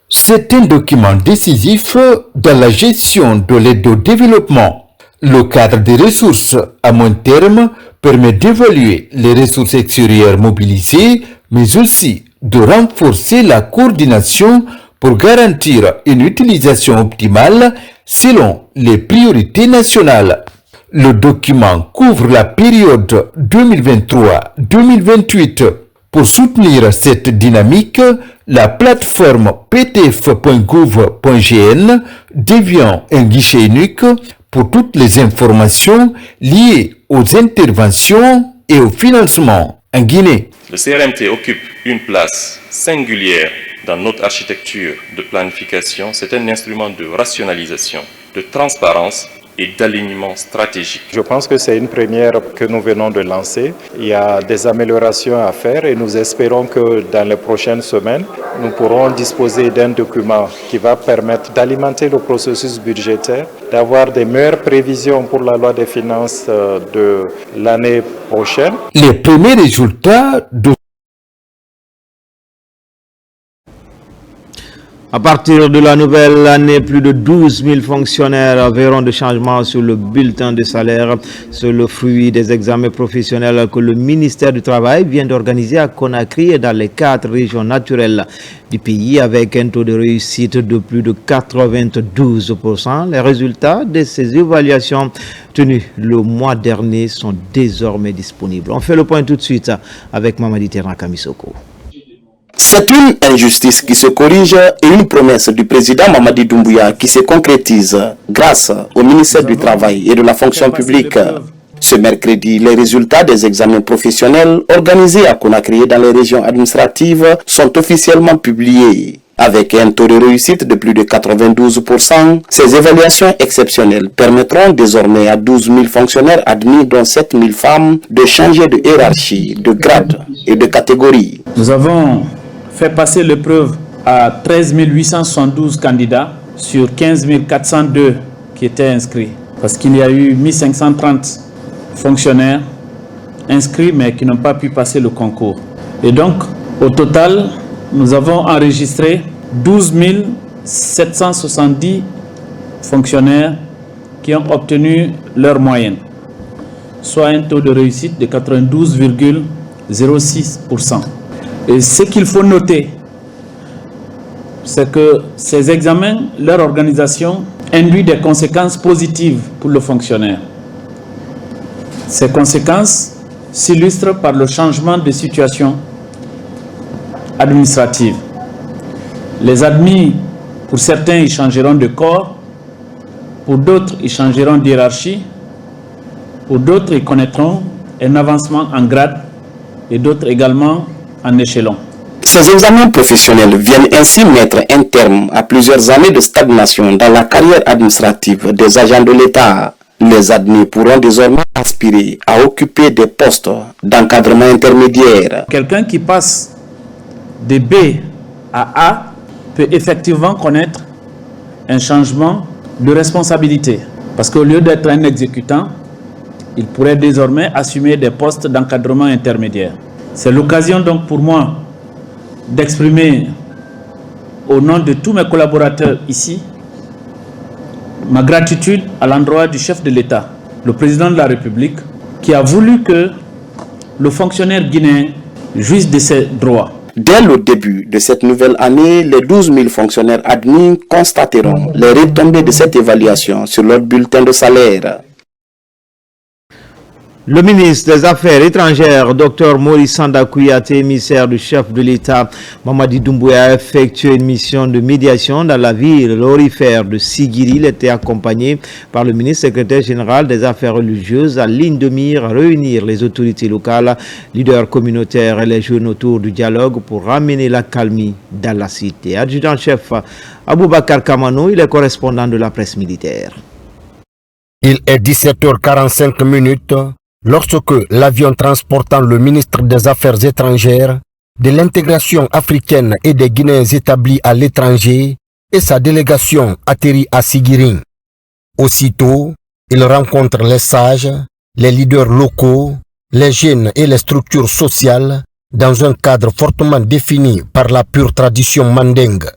C'est un document décisif dans la gestion de l'aide au développement. Le cadre des ressources à moyen terme permet d'évaluer les ressources extérieures mobilisées, mais aussi de renforcer la coordination pour garantir une utilisation optimale selon les priorités nationales. Le document couvre la période 2023-2028. Pour soutenir cette dynamique, la plateforme ptf.gouv.gn devient un guichet unique pour toutes les informations liées aux interventions et au financement en Guinée. Le CRMT occupe une place singulière dans notre architecture de planification. C'est un instrument de rationalisation, de transparence et d'alignement stratégique. Je pense que c'est une première que nous venons de lancer. Il y a des améliorations à faire et nous espérons que dans les prochaines semaines, nous pourrons disposer d'un document qui va permettre d'alimenter le processus budgétaire, d'avoir des meilleures prévisions pour la loi des finances de l'année prochaine. Les premiers résultats de À partir de la nouvelle année, plus de 12 000 fonctionnaires verront des changements sur le bulletin de salaire. C'est le fruit des examens professionnels que le ministère du Travail vient d'organiser à Conakry et dans les 4 régions naturelles du pays avec un taux de réussite de plus de 92%. Les résultats de ces évaluations tenues le mois dernier sont désormais disponibles. On fait le point tout de suite avec Mamadi Terran Kamisoko. C'est une injustice qui se corrige et une promesse du président Mamadi Doumbouya qui se concrétise grâce au ministère du Travail et de la fonction publique. Ce mercredi, les résultats des examens professionnels organisés à Conakry et dans les régions administratives sont officiellement publiés. Avec un taux de réussite de plus de 92%, ces évaluations exceptionnelles permettront désormais à 12 000 fonctionnaires admis, dont 7 000 femmes, de changer de hiérarchie, de grade et de catégorie. Nous avons fait passer l'épreuve à 13 872 candidats sur 15 402 qui étaient inscrits. Parce qu'il y a eu 1530 fonctionnaires inscrits mais qui n'ont pas pu passer le concours. Et donc, au total, nous avons enregistré 12 770 fonctionnaires qui ont obtenu leur moyenne, soit un taux de réussite de 92,06%. Et ce qu'il faut noter, c'est que ces examens, leur organisation, induit des conséquences positives pour le fonctionnaire. Ces conséquences s'illustrent par le changement de situation administrative. Les admis, pour certains, ils changeront de corps, pour d'autres, ils changeront d'hiérarchie, pour d'autres, ils connaîtront un avancement en grade et d'autres également en échelon. Ces examens professionnels viennent ainsi mettre un terme à plusieurs années de stagnation dans la carrière administrative des agents de l'État. Les admis pourront désormais aspirer à occuper des postes d'encadrement intermédiaire. Quelqu'un qui passe de B à A peut effectivement connaître un changement de responsabilité. Parce qu'au lieu d'être un exécutant, il pourrait désormais assumer des postes d'encadrement intermédiaire. C'est l'occasion donc pour moi d'exprimer au nom de tous mes collaborateurs ici ma gratitude à l'endroit du chef de l'État, le président de la République, qui a voulu que le fonctionnaire guinéen jouisse de ses droits. Dès le début de cette nouvelle année, les 12 000 fonctionnaires admis constateront les retombées de cette évaluation sur leur bulletin de salaire. Le ministre des Affaires étrangères, Dr Maurice Sanda Kouyaté, émissaire du chef de l'État, Mamadi Doumbouya, a effectué une mission de médiation dans la ville aurifère de Sigiri. Il était accompagné par le ministre secrétaire général des Affaires religieuses à ligne de mire à réunir les autorités locales, leaders communautaires et les jeunes autour du dialogue pour ramener la calmie dans la cité. Adjudant-chef Aboubakar Kamano, il est correspondant de la presse militaire. Il est 17h45 lorsque l'avion transportant le ministre des Affaires étrangères, de l'intégration africaine et des Guinéens établis à l'étranger et sa délégation atterrit à Sigiri. Aussitôt, il rencontre les sages, les leaders locaux, les jeunes et les structures sociales dans un cadre fortement défini par la pure tradition mandingue.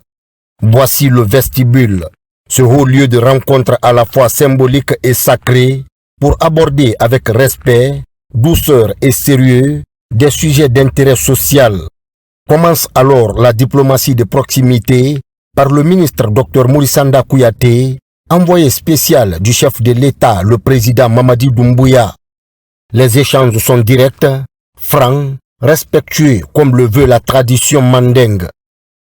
Voici le vestibule, ce haut lieu de rencontre à la fois symbolique et sacré, pour aborder avec respect, douceur et sérieux des sujets d'intérêt social. Commence alors la diplomatie de proximité par le ministre Dr Maurice Sanda Kouyaté, envoyé spécial du chef de l'État, le président Mamadi Doumbouya. Les échanges sont directs, francs, respectueux comme le veut la tradition mandingue.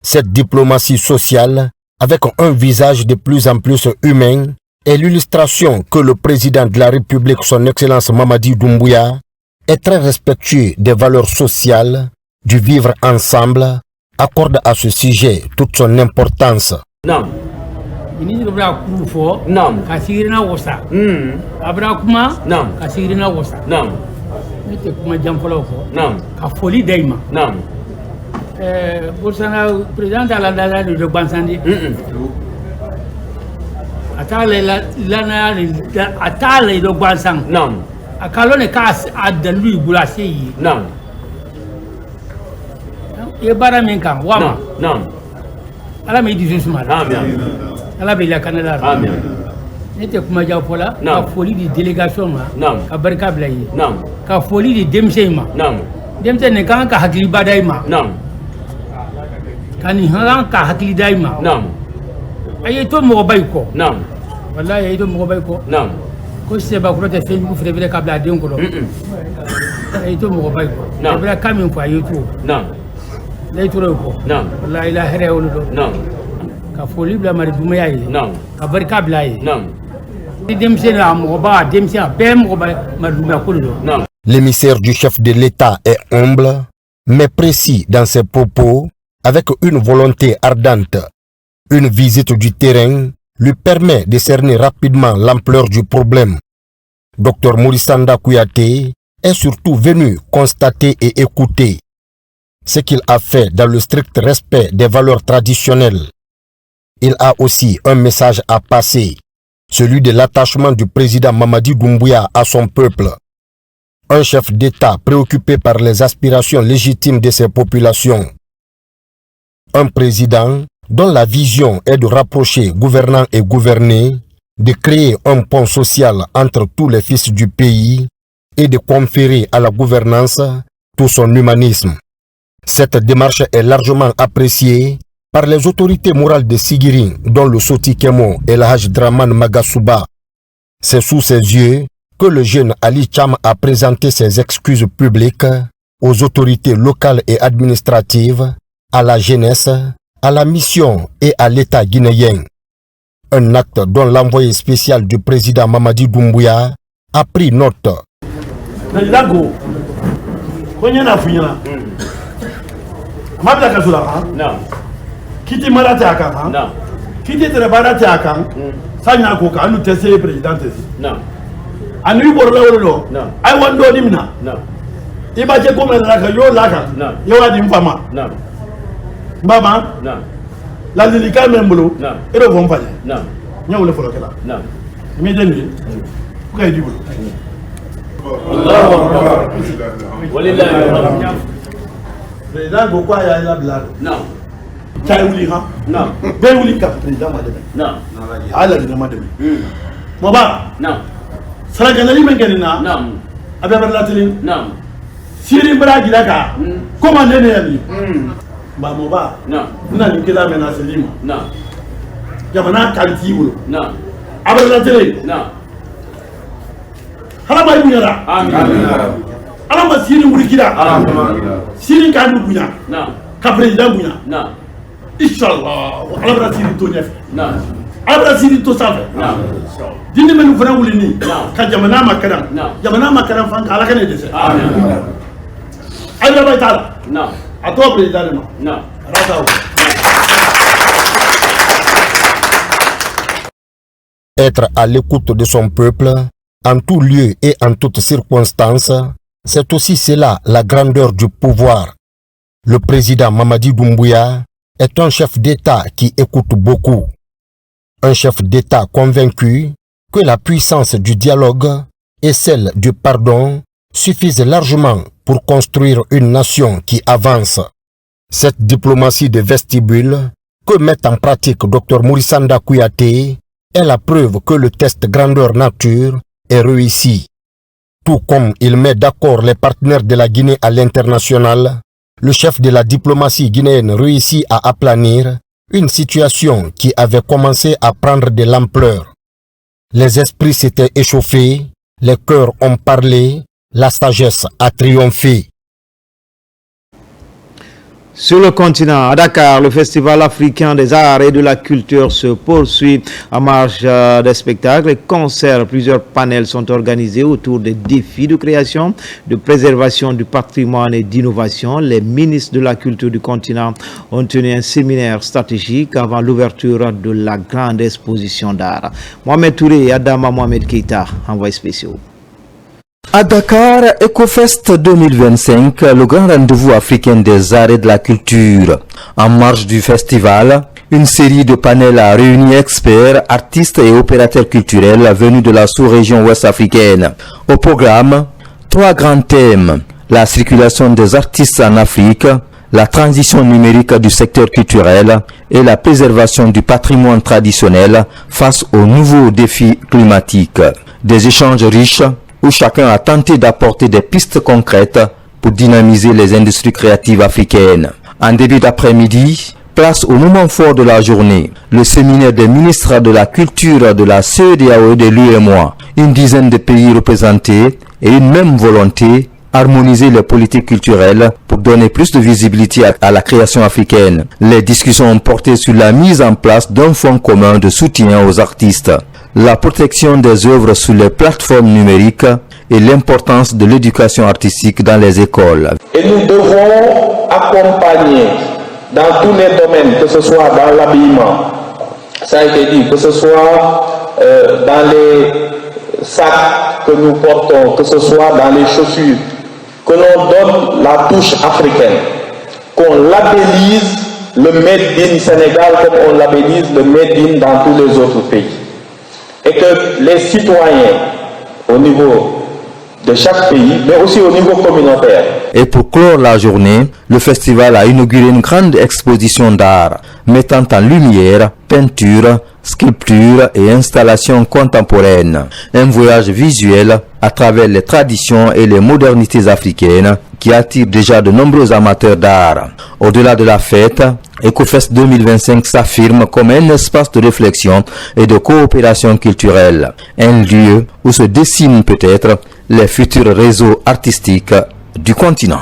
Cette diplomatie sociale, avec un visage de plus en plus humain, est l'illustration que le président de la République, son Excellence Mamadi Doumbouya, est très respectueux des valeurs sociales, du vivre ensemble, accorde à ce sujet toute son importance. Non. Ministre Bra Koufo, non. Kasirina Wosa. Abra Kuma, non. Kasirina Wosa. Non. Mete Kuma Jamfoloko, non. Kafoli Daima, non. Boursana, président de la de Bansandi. Atale do Bansang. Non. Akalone Kas Adalui Boulasi. Non. Yebara Menkan, Wama. Non. Ala me dit Jusuma. Amen. Ala be la Canada. Amen. Nete kuma Jafola, ka folie de délégation ma. Non. Ka barka blayi. Non. Ka folie de demse ma. Non. Demse ne kan ka hakili badai ma. Non. Kani haran ka hakili dai ma. Non. Ayeto mo bay ko. Non. Wallahi ayeto mo bay ko. Non. Ko se ba ko te fe ku frevele ka bla den ko do. Ayeto mo bay ko. Non. Bra kamin ko ayeto. Non. Laituro ko. Non. Wallahi la here wolu do. Non. Ka foli bla mari dumaya yi. Non. Ka barka bla yi. Non. L'émissaire du chef de l'État est humble, mais précis dans ses propos, avec une volonté ardente. Une visite du terrain lui permet de cerner rapidement l'ampleur du problème. Dr Maurice Sanda Kouyaté est surtout venu constater et écouter ce qu'il a fait dans le strict respect des valeurs traditionnelles. Il a aussi un message à passer, celui de l'attachement du président Mamadi Doumbouya à son peuple. Un chef d'État préoccupé par les aspirations légitimes de ses populations. Un président dont la vision est de rapprocher gouvernants et gouvernés, de créer un pont social entre tous les fils du pays et de conférer à la gouvernance tout son humanisme. Cette démarche est largement appréciée par les autorités morales de Sigiri, dont le Soti Kemo et la Haj Draman Magasuba. C'est sous ses yeux que le jeune Ali Cham a présenté ses excuses publiques aux autorités locales et administratives, à la jeunesse, à la mission et à l'État guinéen. Un acte dont l'envoyé spécial du président Mamadi Doumbouya a pris note. Mabda Kasula, non. Kiti Marata, non. Kiti Trebarata, Sanya Koka, nous tester le président. Non. Anu Borlo, non. I want to do Dimna. Non. Ibaje comme la yo laka. Non. Yo a dimfama. Non. Baba. Non. La lilika membolo. Non. Et le bon panier. Non. Nous le follow là. Non. Immédiatement. Pourquoi il dit boulot? Président Gokwa ya la blague. Non. Chaouli ha? Non. Beouli cap président madame. Non. Ala ni madame. Moba? Non. Sala ganali mengenina? Non. Abia barlatini? Non. Siri bragi laka. Comment nene yali? Ba moba? Non. Na ni kila menace lima. Non. Jamana kanti wulo. Non. Abia barlatini? Non. Halama yura. Amin. Alama siri wurikira. Amin. Siri kanu bunya. Non. Ka président bunya. Non. Inshallah. Alabra siri to nyef. Non. Alabra siri to safa. Non. Dindi menu fana wulini. Non. Ka jamana makaram. Non. Jamana makaram fan ala kana dese. Amin. Ayra baytala. Non. Ato président ma. Non. Rataw. Être à l'écoute de son peuple en tout lieu et en toutes circonstances, c'est aussi cela la grandeur du pouvoir. Le président Mamadi Doumbouya est un chef d'État qui écoute beaucoup. Un chef d'État convaincu que la puissance du dialogue et celle du pardon suffisent largement pour construire une nation qui avance. Cette diplomatie de vestibule que met en pratique Dr Mourisanda Kouyaté est la preuve que le test grandeur nature est réussi. Tout comme il met d'accord les partenaires de la Guinée à l'international, le chef de la diplomatie guinéenne réussit à aplanir une situation qui avait commencé à prendre de l'ampleur. Les esprits s'étaient échauffés, les cœurs ont parlé, la sagesse a triomphé. Sur le continent, à Dakar, le Festival africain des arts et de la culture se poursuit en marge des spectacles et concerts. Plusieurs panels sont organisés autour des défis de création, de préservation du patrimoine et d'innovation. Les ministres de la culture du continent ont tenu un séminaire stratégique avant l'ouverture de la grande exposition d'art. Mohamed Touré et Adama Mohamed Keita, envoyés spéciaux. À Dakar, EcoFest 2025, le grand rendez-vous africain des arts et de la culture. En marge du festival, une série de panels a réuni experts, artistes et opérateurs culturels venus de la sous-région ouest-africaine. Au programme, 3 grands thèmes: la circulation des artistes en Afrique, la transition numérique du secteur culturel et la préservation du patrimoine traditionnel face aux nouveaux défis climatiques. Des échanges riches où chacun a tenté d'apporter des pistes concrètes pour dynamiser les industries créatives africaines. En début d'après-midi, place au moment fort de la journée, le séminaire des ministres de la culture de la CEDEAO et de l'UEMOA. Une dizaine de pays représentés et une même volonté: harmoniser les politiques culturelles pour donner plus de visibilité à la création africaine. Les discussions ont porté sur la mise en place d'un fonds commun de soutien aux artistes, la protection des œuvres sur les plateformes numériques et l'importance de l'éducation artistique dans les écoles. Et nous devons accompagner dans tous les domaines, que ce soit dans l'habillement, ça a été dit, que ce soit dans les sacs que nous portons, que ce soit dans les chaussures, que l'on donne la touche africaine, qu'on labellise le Made in Sénégal comme on labellise le Made in dans tous les autres pays. Et que les citoyens, au niveau de chaque pays, mais aussi au niveau communautaire. Et pour clore la journée, le festival a inauguré une grande exposition d'art, mettant en lumière peinture, sculpture et installations contemporaines. Un voyage visuel à travers les traditions et les modernités africaines qui attire déjà de nombreux amateurs d'art. Au-delà de la fête, EcoFest 2025 s'affirme comme un espace de réflexion et de coopération culturelle, un lieu où se dessinent peut-être les futurs réseaux artistiques du continent.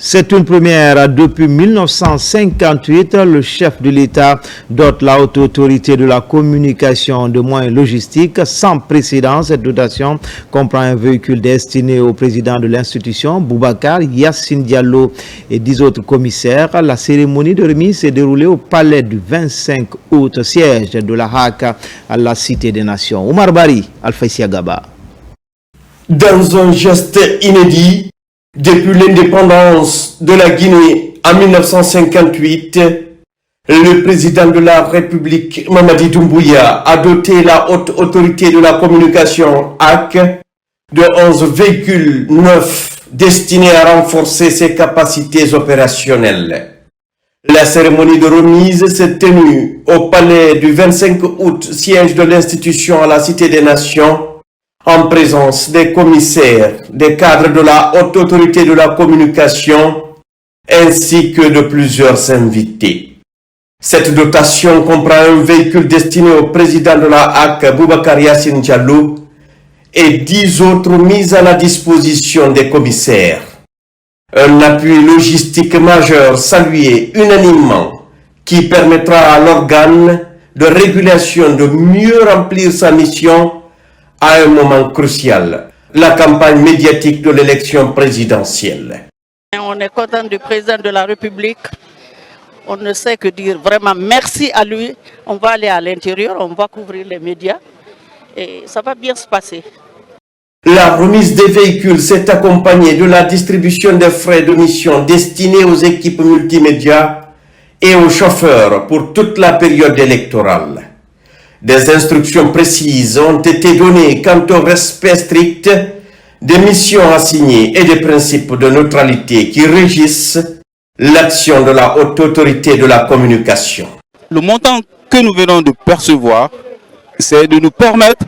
C'est une première. Depuis 1958, le chef de l'État dote la haute autorité de la communication de moyens logistiques sans précédent. Cette dotation comprend un véhicule destiné au président de l'institution, Boubacar Yassine Diallo, et 10 autres commissaires. La cérémonie de remise s'est déroulée au palais du 25 août, siège de la HAC à la Cité des Nations. Oumar Bari, Alfaïsia Gaba. Dans un geste inédit, depuis l'indépendance de la Guinée en 1958, le président de la République, Mamadi Doumbouya, a doté la haute autorité de la communication HAC de 11 véhicules neufs destinés à renforcer ses capacités opérationnelles. La cérémonie de remise s'est tenue au palais du 25 août, siège de l'institution à la Cité des Nations, en présence des commissaires, des cadres de la haute autorité de la communication, ainsi que de plusieurs invités. Cette dotation comprend un véhicule destiné au président de la HAC, Boubacar Yassine Diallo, et 10 autres mis à la disposition des commissaires. Un appui logistique majeur salué unanimement qui permettra à l'organe de régulation de mieux remplir sa mission à un moment crucial, la campagne médiatique de l'élection présidentielle. On est content du président de la République. On ne sait que dire vraiment merci à lui. On va aller à l'intérieur, on va couvrir les médias et ça va bien se passer. La remise des véhicules s'est accompagnée de la distribution des frais de mission destinés aux équipes multimédia et aux chauffeurs pour toute la période électorale. Des instructions précises ont été données quant au respect strict des missions assignées et des principes de neutralité qui régissent l'action de la haute autorité de la communication. Le montant que nous venons de percevoir, c'est de nous permettre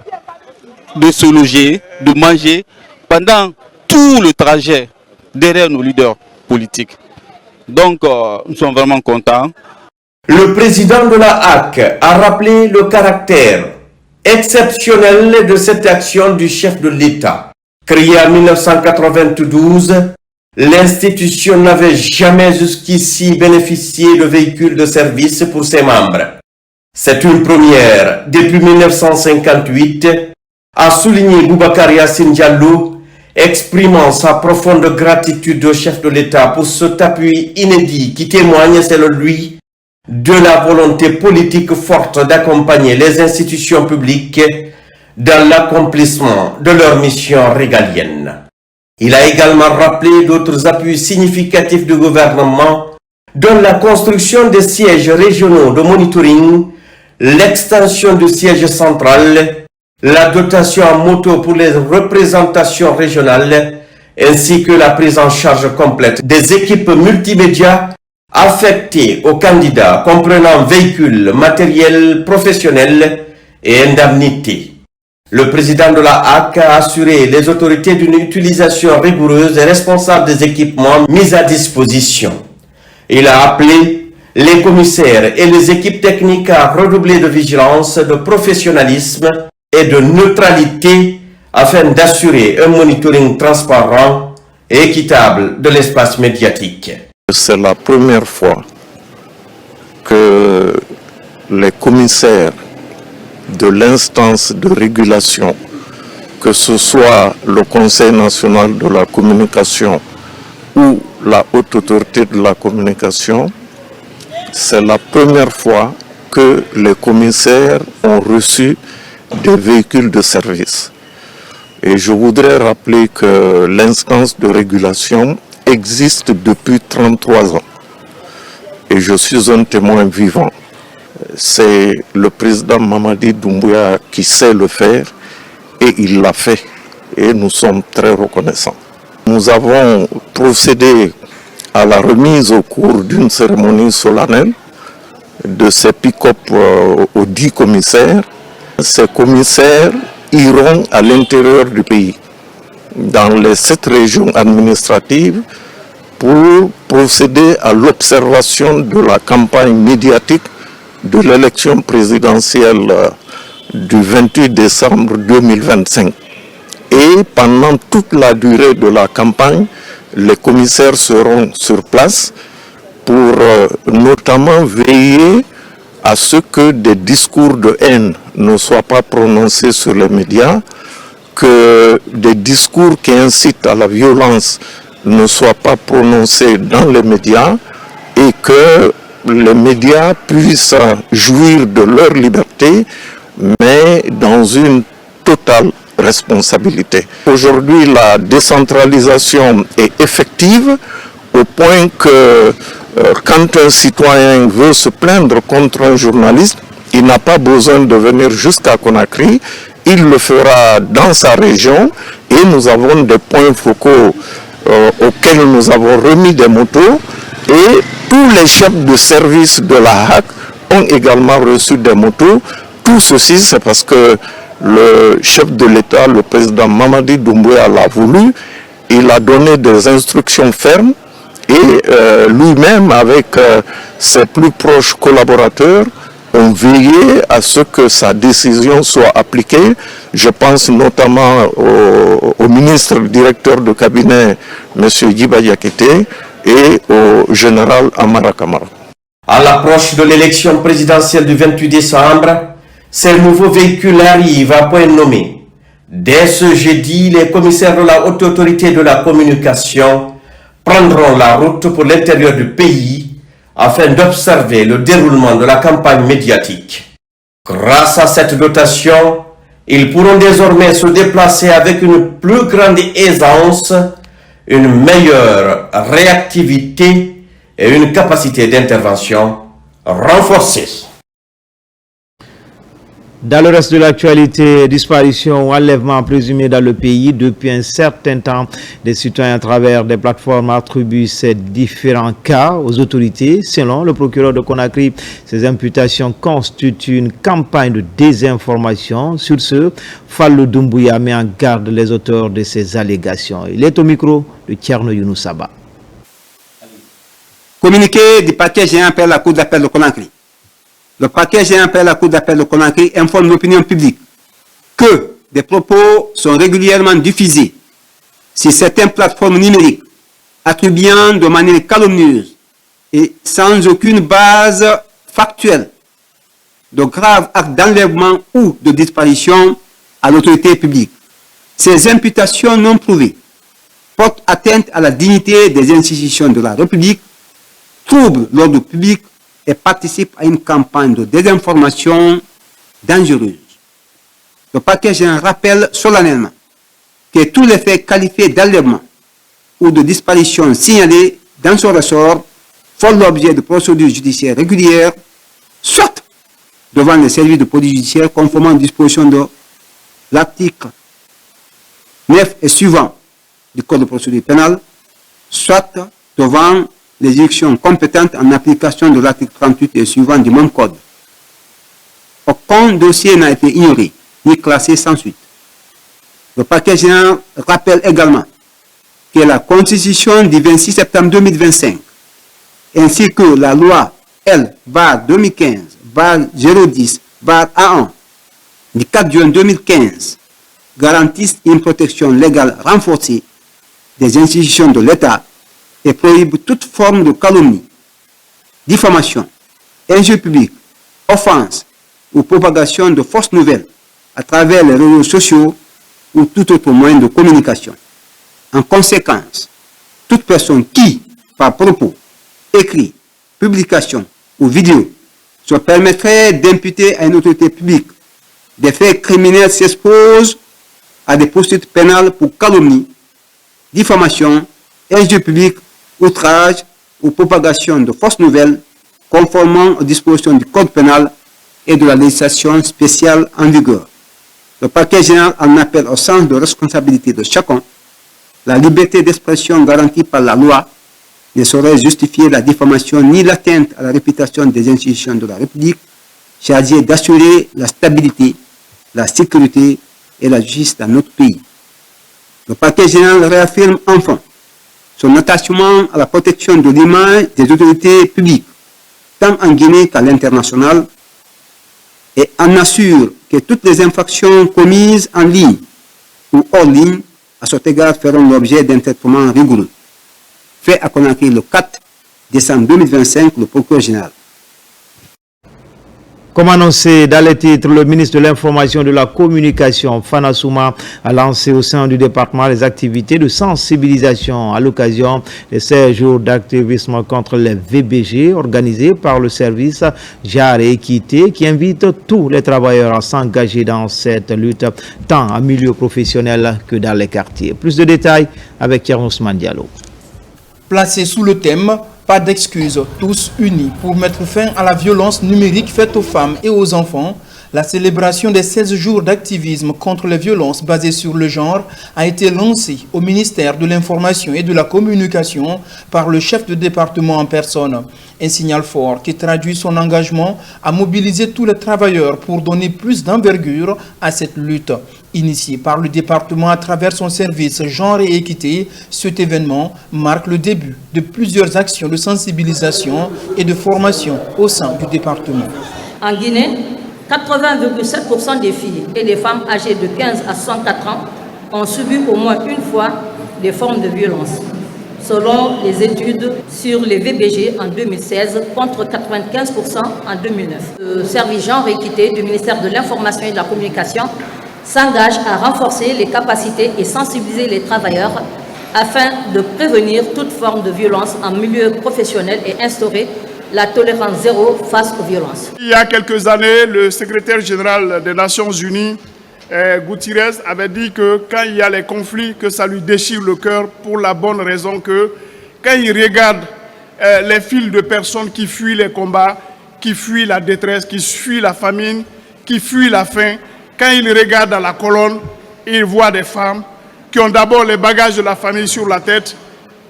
de se loger, de manger pendant tout le trajet derrière nos leaders politiques. Donc, nous sommes vraiment contents. Le président de la HAC a rappelé le caractère exceptionnel de cette action du chef de l'État. Créée en 1992, l'institution n'avait jamais jusqu'ici bénéficié de véhicules de service pour ses membres. C'est une première depuis 1958, a souligné Boubacar Yassine Diallo, exprimant sa profonde gratitude au chef de l'État pour cet appui inédit qui témoigne, selon lui, de la volonté politique forte d'accompagner les institutions publiques dans l'accomplissement de leur mission régalienne. Il a également rappelé d'autres appuis significatifs du gouvernement, dont la construction des sièges régionaux de monitoring, l'extension du siège central, la dotation en moto pour les représentations régionales, ainsi que la prise en charge complète des équipes multimédia affectées aux candidats, comprenant véhicules, matériel professionnel et indemnités. Le président de la HAC a assuré les autorités d'une utilisation rigoureuse et responsable des équipements mis à disposition. Il a appelé les commissaires et les équipes techniques à redoubler de vigilance, de professionnalisme et de neutralité afin d'assurer un monitoring transparent et équitable de l'espace médiatique. C'est la première fois que les commissaires de l'instance de régulation, que ce soit le Conseil national de la communication ou la haute autorité de la communication, c'est la première fois que les commissaires ont reçu des véhicules de service. Et je voudrais rappeler que l'instance de régulation existe depuis 33 ans. Et je suis un témoin vivant. C'est le président Mamadi Doumbouya qui sait le faire et il l'a fait. Et nous sommes très reconnaissants. Nous avons procédé à la remise au cours d'une cérémonie solennelle de ces pick-up aux 10 commissaires. Ces commissaires iront à l'intérieur du pays, dans les 7 régions administratives, pour procéder à l'observation de la campagne médiatique de l'élection présidentielle du 28 décembre 2025. Et pendant toute la durée de la campagne, les commissaires seront sur place pour notamment veiller à ce que des discours de haine ne soient pas prononcés sur les médias, que des discours qui incitent à la violence ne soient pas prononcés dans les médias et que les médias puissent jouir de leur liberté, mais dans une totale responsabilité. Aujourd'hui, la décentralisation est effective au point que quand un citoyen veut se plaindre contre un journaliste, il n'a pas besoin de venir jusqu'à Conakry, il le fera dans sa région et nous avons des points focaux auxquels nous avons remis des motos et tous les chefs de service de la HAC ont également reçu des motos. Tout ceci, c'est parce que le chef de l'État, le président Mamadi Doumbouya l'a voulu. Il a donné des instructions fermes et lui-même, avec ses plus proches collaborateurs, ont veillé à ce que sa décision soit appliquée. Je pense notamment au ministre directeur de cabinet, M. Djiba Diakité, et au général Amara Kamara. À l'approche de l'élection présidentielle du 28 décembre, ces nouveaux véhicules arrivent à point nommé. Dès ce jeudi, les commissaires de la Haute Autorité de la Communication prendront la route pour l'intérieur du pays afin d'observer le déroulement de la campagne médiatique. Grâce à cette dotation, ils pourront désormais se déplacer avec une plus grande aisance, une meilleure réactivité et une capacité d'intervention renforcée. Dans le reste de l'actualité, disparition ou enlèvement présumé dans le pays depuis un certain temps, des citoyens à travers des plateformes attribuent ces différents cas aux autorités. Selon le procureur de Conakry, ces imputations constituent une campagne de désinformation. Sur ce, Fallou Doumbouya met en garde les auteurs de ces allégations. Il est au micro de Tierno Younoussaba. Communiqué du parquet géant appel à la Cour d'appel de Conakry. Le parquet géant appel à la Cour d'appel de Conakry informe l'opinion publique que des propos sont régulièrement diffusés sur certaines plateformes numériques, attribuant de manière calomnieuse et sans aucune base factuelle de graves actes d'enlèvement ou de disparition à l'autorité publique. Ces imputations non prouvées portent atteinte à la dignité des institutions de la République, troublent l'ordre public et participe à une campagne de désinformation dangereuse. Le parquet général rappelle solennellement que tous les faits qualifiés d'enlèvement ou de disparition signalés dans son ressort font l'objet de procédures judiciaires régulières, soit devant les services de police judiciaire conformément aux dispositions de l'article 9 et suivant du Code de procédure pénale, soit devant les juridictions compétentes en application de l'article 38 et suivant du même code. Aucun dossier n'a été ignoré ni classé sans suite. Le parquet général rappelle également que la Constitution du 26 septembre 2025 ainsi que la loi L-2015-010-A1 du 4 juin 2015 garantissent une protection légale renforcée des institutions de l'État et prohibe toute forme de calomnie, diffamation, injure publique, offense ou propagation de fausses nouvelles à travers les réseaux sociaux ou tout autre moyen de communication. En conséquence, toute personne qui, par propos, écrit, publication ou vidéo, se permettrait d'imputer à une autorité publique des faits criminels s'expose à des poursuites pénales pour calomnie, diffamation, injure publique, outrage ou propagation de fausses nouvelles conformément aux dispositions du Code pénal et de la législation spéciale en vigueur. Le parquet général en appelle au sens de responsabilité de chacun. La liberté d'expression garantie par la loi ne saurait justifier la diffamation ni l'atteinte à la réputation des institutions de la République chargées d'assurer la stabilité, la sécurité et la justice dans notre pays. Le parquet général réaffirme enfin son attachement à la protection de l'image des autorités publiques, tant en Guinée qu'à l'international, et en assure que toutes les infractions commises en ligne ou hors ligne, à cet égard, feront l'objet d'un traitement rigoureux. fait à Conakry le 4 décembre 2025, le procureur général. Comme annoncé dans les titres, le ministre de l'Information et de la Communication, Fana Souma, a lancé au sein du département les activités de sensibilisation à l'occasion des 16 jours d'activisme contre les VBG organisés par le service Genre et Équité qui invite tous les travailleurs à s'engager dans cette lutte tant en milieu professionnel que dans les quartiers. Plus de détails avec Thierry Ousmane Diallo. Placé sous le thème « Pas d'excuses, tous unis pour mettre fin à la violence numérique faite aux femmes et aux enfants », la célébration des 16 jours d'activisme contre les violences basées sur le genre a été lancée au ministère de l'Information et de la Communication par le chef de département en personne. Un signal fort qui traduit son engagement à mobiliser tous les travailleurs pour donner plus d'envergure à cette lutte. Initié par le département à travers son service Genre et Équité, cet événement marque le début de plusieurs actions de sensibilisation et de formation au sein du département. En Guinée, 80,7% des filles et des femmes âgées de 15 à 64 ans ont subi au moins une fois des formes de violence, selon les études sur les VBG en 2016 contre 95% en 2009. Le service Genre et Équité du ministère de l'Information et de la Communication s'engage à renforcer les capacités et sensibiliser les travailleurs afin de prévenir toute forme de violence en milieu professionnel et instaurer la tolérance zéro face aux violences. Il y a quelques années, le secrétaire général des Nations Unies, Guterres, avait dit que quand il y a les conflits, que ça lui déchire le cœur pour la bonne raison que quand il regarde les files de personnes qui fuient les combats, qui fuient la détresse, qui fuient la famine, qui fuient la faim, quand il regarde dans la colonne, il voit des femmes qui ont d'abord les bagages de la famille sur la tête,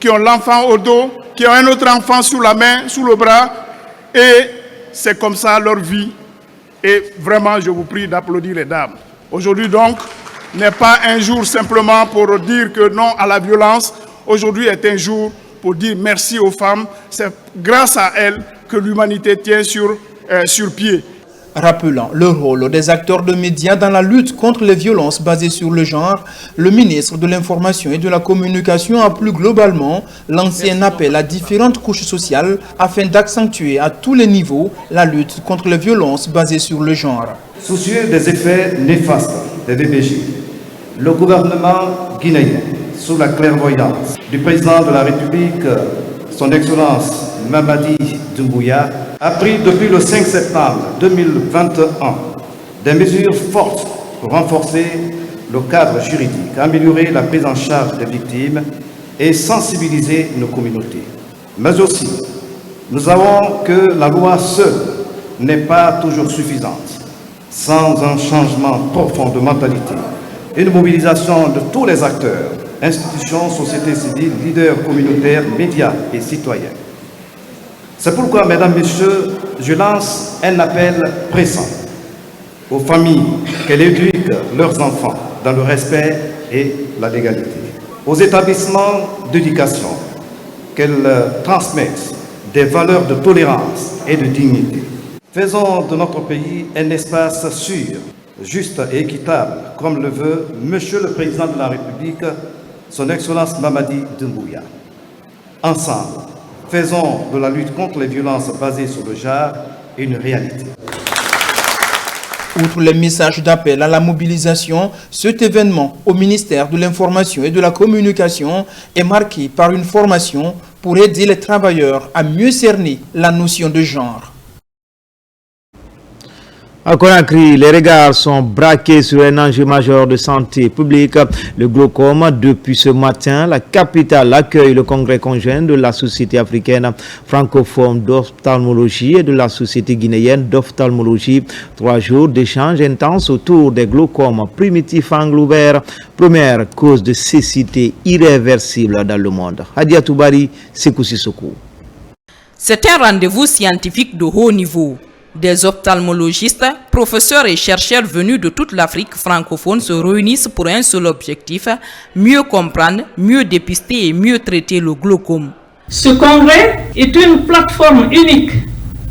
qui ont l'enfant au dos, qui ont un autre enfant sous la main, sous le bras, et c'est comme ça leur vie. Et vraiment, je vous prie d'applaudir les dames. Aujourd'hui donc, n'est pas un jour simplement pour dire que non à la violence. Aujourd'hui est un jour pour dire merci aux femmes. C'est grâce à elles que l'humanité tient sur pied. Rappelant le rôle des acteurs de médias dans la lutte contre les violences basées sur le genre, le ministre de l'Information et de la Communication a plus globalement lancé un appel à différentes couches sociales afin d'accentuer à tous les niveaux la lutte contre les violences basées sur le genre. Soucieux des effets néfastes des VBG, le gouvernement guinéen, sous la clairvoyance du président de la République, son Excellence Mamadi Doumbouya, a pris depuis le 5 septembre 2021 des mesures fortes pour renforcer le cadre juridique, améliorer la prise en charge des victimes et sensibiliser nos communautés. Mais aussi, nous savons que la loi seule n'est pas toujours suffisante. Sans un changement profond de mentalité, une mobilisation de tous les acteurs, institutions, société civile, leaders communautaires, médias et citoyens. C'est pourquoi, mesdames, messieurs, je lance un appel pressant aux familles qu'elles éduquent leurs enfants dans le respect et la légalité, aux établissements d'éducation qu'elles transmettent des valeurs de tolérance et de dignité. Faisons de notre pays un espace sûr, juste et équitable, comme le veut Monsieur le Président de la République, son Excellence Mamadi Doumbouya. Ensemble, faisons de la lutte contre les violences basées sur le genre une réalité. Outre les messages d'appel à la mobilisation, cet événement au ministère de l'Information et de la Communication est marqué par une formation pour aider les travailleurs à mieux cerner la notion de genre. À Conakry, les regards sont braqués sur un enjeu majeur de santé publique, le glaucome. Depuis ce matin, la capitale accueille le congrès conjoint de la Société africaine francophone d'ophtalmologie et de la Société guinéenne d'ophtalmologie. 3 jours d'échanges intenses autour des glaucomes primitifs angle ouvert, première cause de cécité irréversible dans le monde. Hadia Toubari, Sekou Sissoko. C'est un rendez-vous scientifique de haut niveau. Des ophtalmologistes, professeurs et chercheurs venus de toute l'Afrique francophone se réunissent pour un seul objectif, mieux comprendre, mieux dépister et mieux traiter le glaucome. Ce congrès est une plateforme unique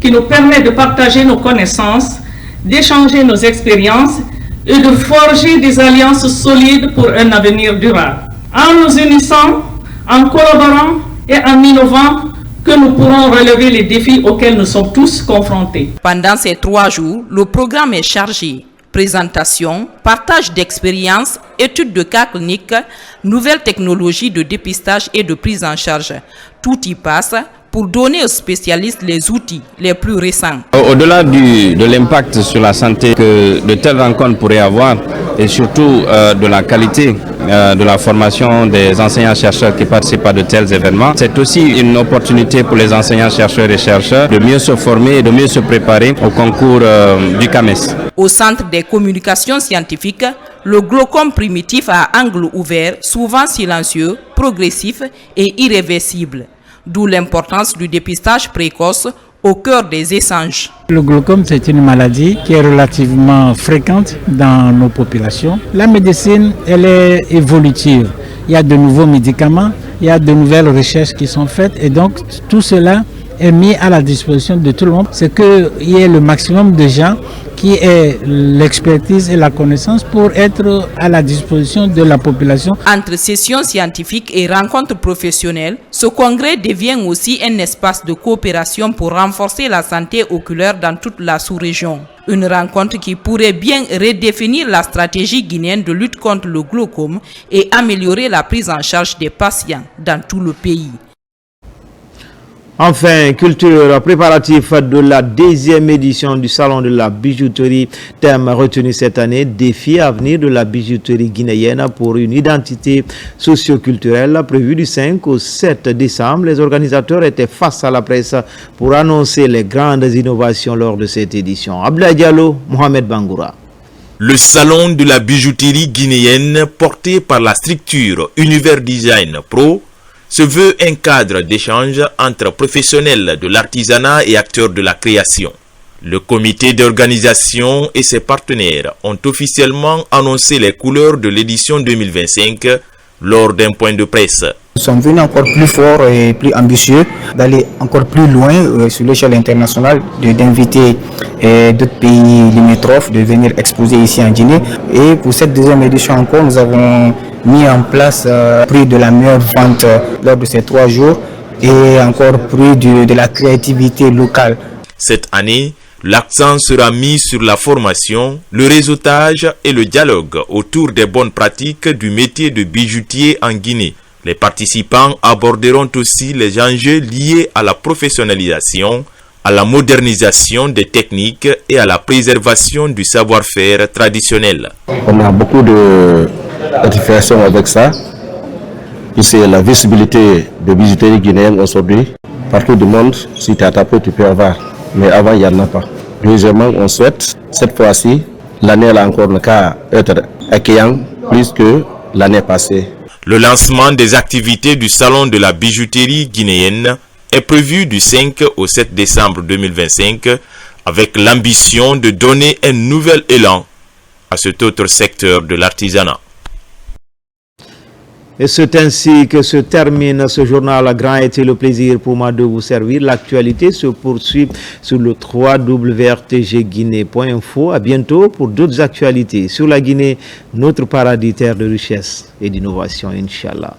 qui nous permet de partager nos connaissances, d'échanger nos expériences et de forger des alliances solides pour un avenir durable. En nous unissant, en collaborant et en innovant que nous pourrons relever les défis auxquels nous sommes tous confrontés. Pendant ces 3 jours, le programme est chargé. Présentation, partage d'expériences, études de cas cliniques, nouvelles technologies de dépistage et de prise en charge. Tout y passe pour donner aux spécialistes les outils les plus récents. Au-delà de l'impact sur la santé que de telles rencontres pourraient avoir, et surtout de la qualité de la formation des enseignants-chercheurs qui participent à de tels événements, c'est aussi une opportunité pour les enseignants-chercheurs et chercheurs de mieux se former et de mieux se préparer au concours du CAMES. Au centre des communications scientifiques, le glaucome primitif à angle ouvert, souvent silencieux, progressif et irréversible. D'où l'importance du dépistage précoce au cœur des échanges. Le glaucome, c'est une maladie qui est relativement fréquente dans nos populations. La médecine, elle est évolutive. Il y a de nouveaux médicaments, il y a de nouvelles recherches qui sont faites et donc tout cela est mis à la disposition de tout le monde. C'est qu'il y ait le maximum de gens qui aient l'expertise et la connaissance pour être à la disposition de la population. Entre sessions scientifiques et rencontres professionnelles, ce congrès devient aussi un espace de coopération pour renforcer la santé oculaire dans toute la sous-région. Une rencontre qui pourrait bien redéfinir la stratégie guinéenne de lutte contre le glaucome et améliorer la prise en charge des patients dans tout le pays. Enfin, culture, préparatif de la 10e édition du Salon de la bijouterie. Thème retenu cette année, défi à venir de la bijouterie guinéenne pour une identité socio-culturelle. Prévu du 5 au 7 décembre, les organisateurs étaient face à la presse pour annoncer les grandes innovations lors de cette édition. Abdoulaye Diallo, Mohamed Bangoura. Le Salon de la bijouterie guinéenne, porté par la structure Univers Design Pro, se veut un cadre d'échange entre professionnels de l'artisanat et acteurs de la création. Le comité d'organisation et ses partenaires ont officiellement annoncé les couleurs de l'édition 2025 lors d'un point de presse. Nous sommes venus encore plus forts et plus ambitieux, d'aller encore plus loin sur l'échelle internationale, d'inviter d'autres pays limitrophes, de venir exposer ici en Guinée. Et pour cette deuxième édition encore, nous avons mis en place prix de la meilleure vente lors de ces 3 jours et encore prix de la créativité locale. Cette année, l'accent sera mis sur la formation, le réseautage et le dialogue autour des bonnes pratiques du métier de bijoutier en Guinée. Les participants aborderont aussi les enjeux liés à la professionnalisation, à la modernisation des techniques et à la préservation du savoir-faire traditionnel. On a beaucoup de satisfaction avec ça. C'est la visibilité de bijouterie guinéenne aujourd'hui. Partout du monde, si tu as tapé, tu peux avoir. Mais avant, il n'y en a pas. Deuxièmement, on souhaite, cette fois-ci, l'année là encore ne qu'à être accueillant plus que l'année passée. Le lancement des activités du Salon de la bijouterie guinéenne est prévu du 5 au 7 décembre 2025 avec l'ambition de donner un nouvel élan à cet autre secteur de l'artisanat. Et c'est ainsi que se termine ce journal. Grand était le plaisir pour moi de vous servir. L'actualité se poursuit sur le www.rtgguinée.info. À bientôt pour d'autres actualités sur la Guinée, notre paradis terre de richesse et d'innovation, Inch'Allah.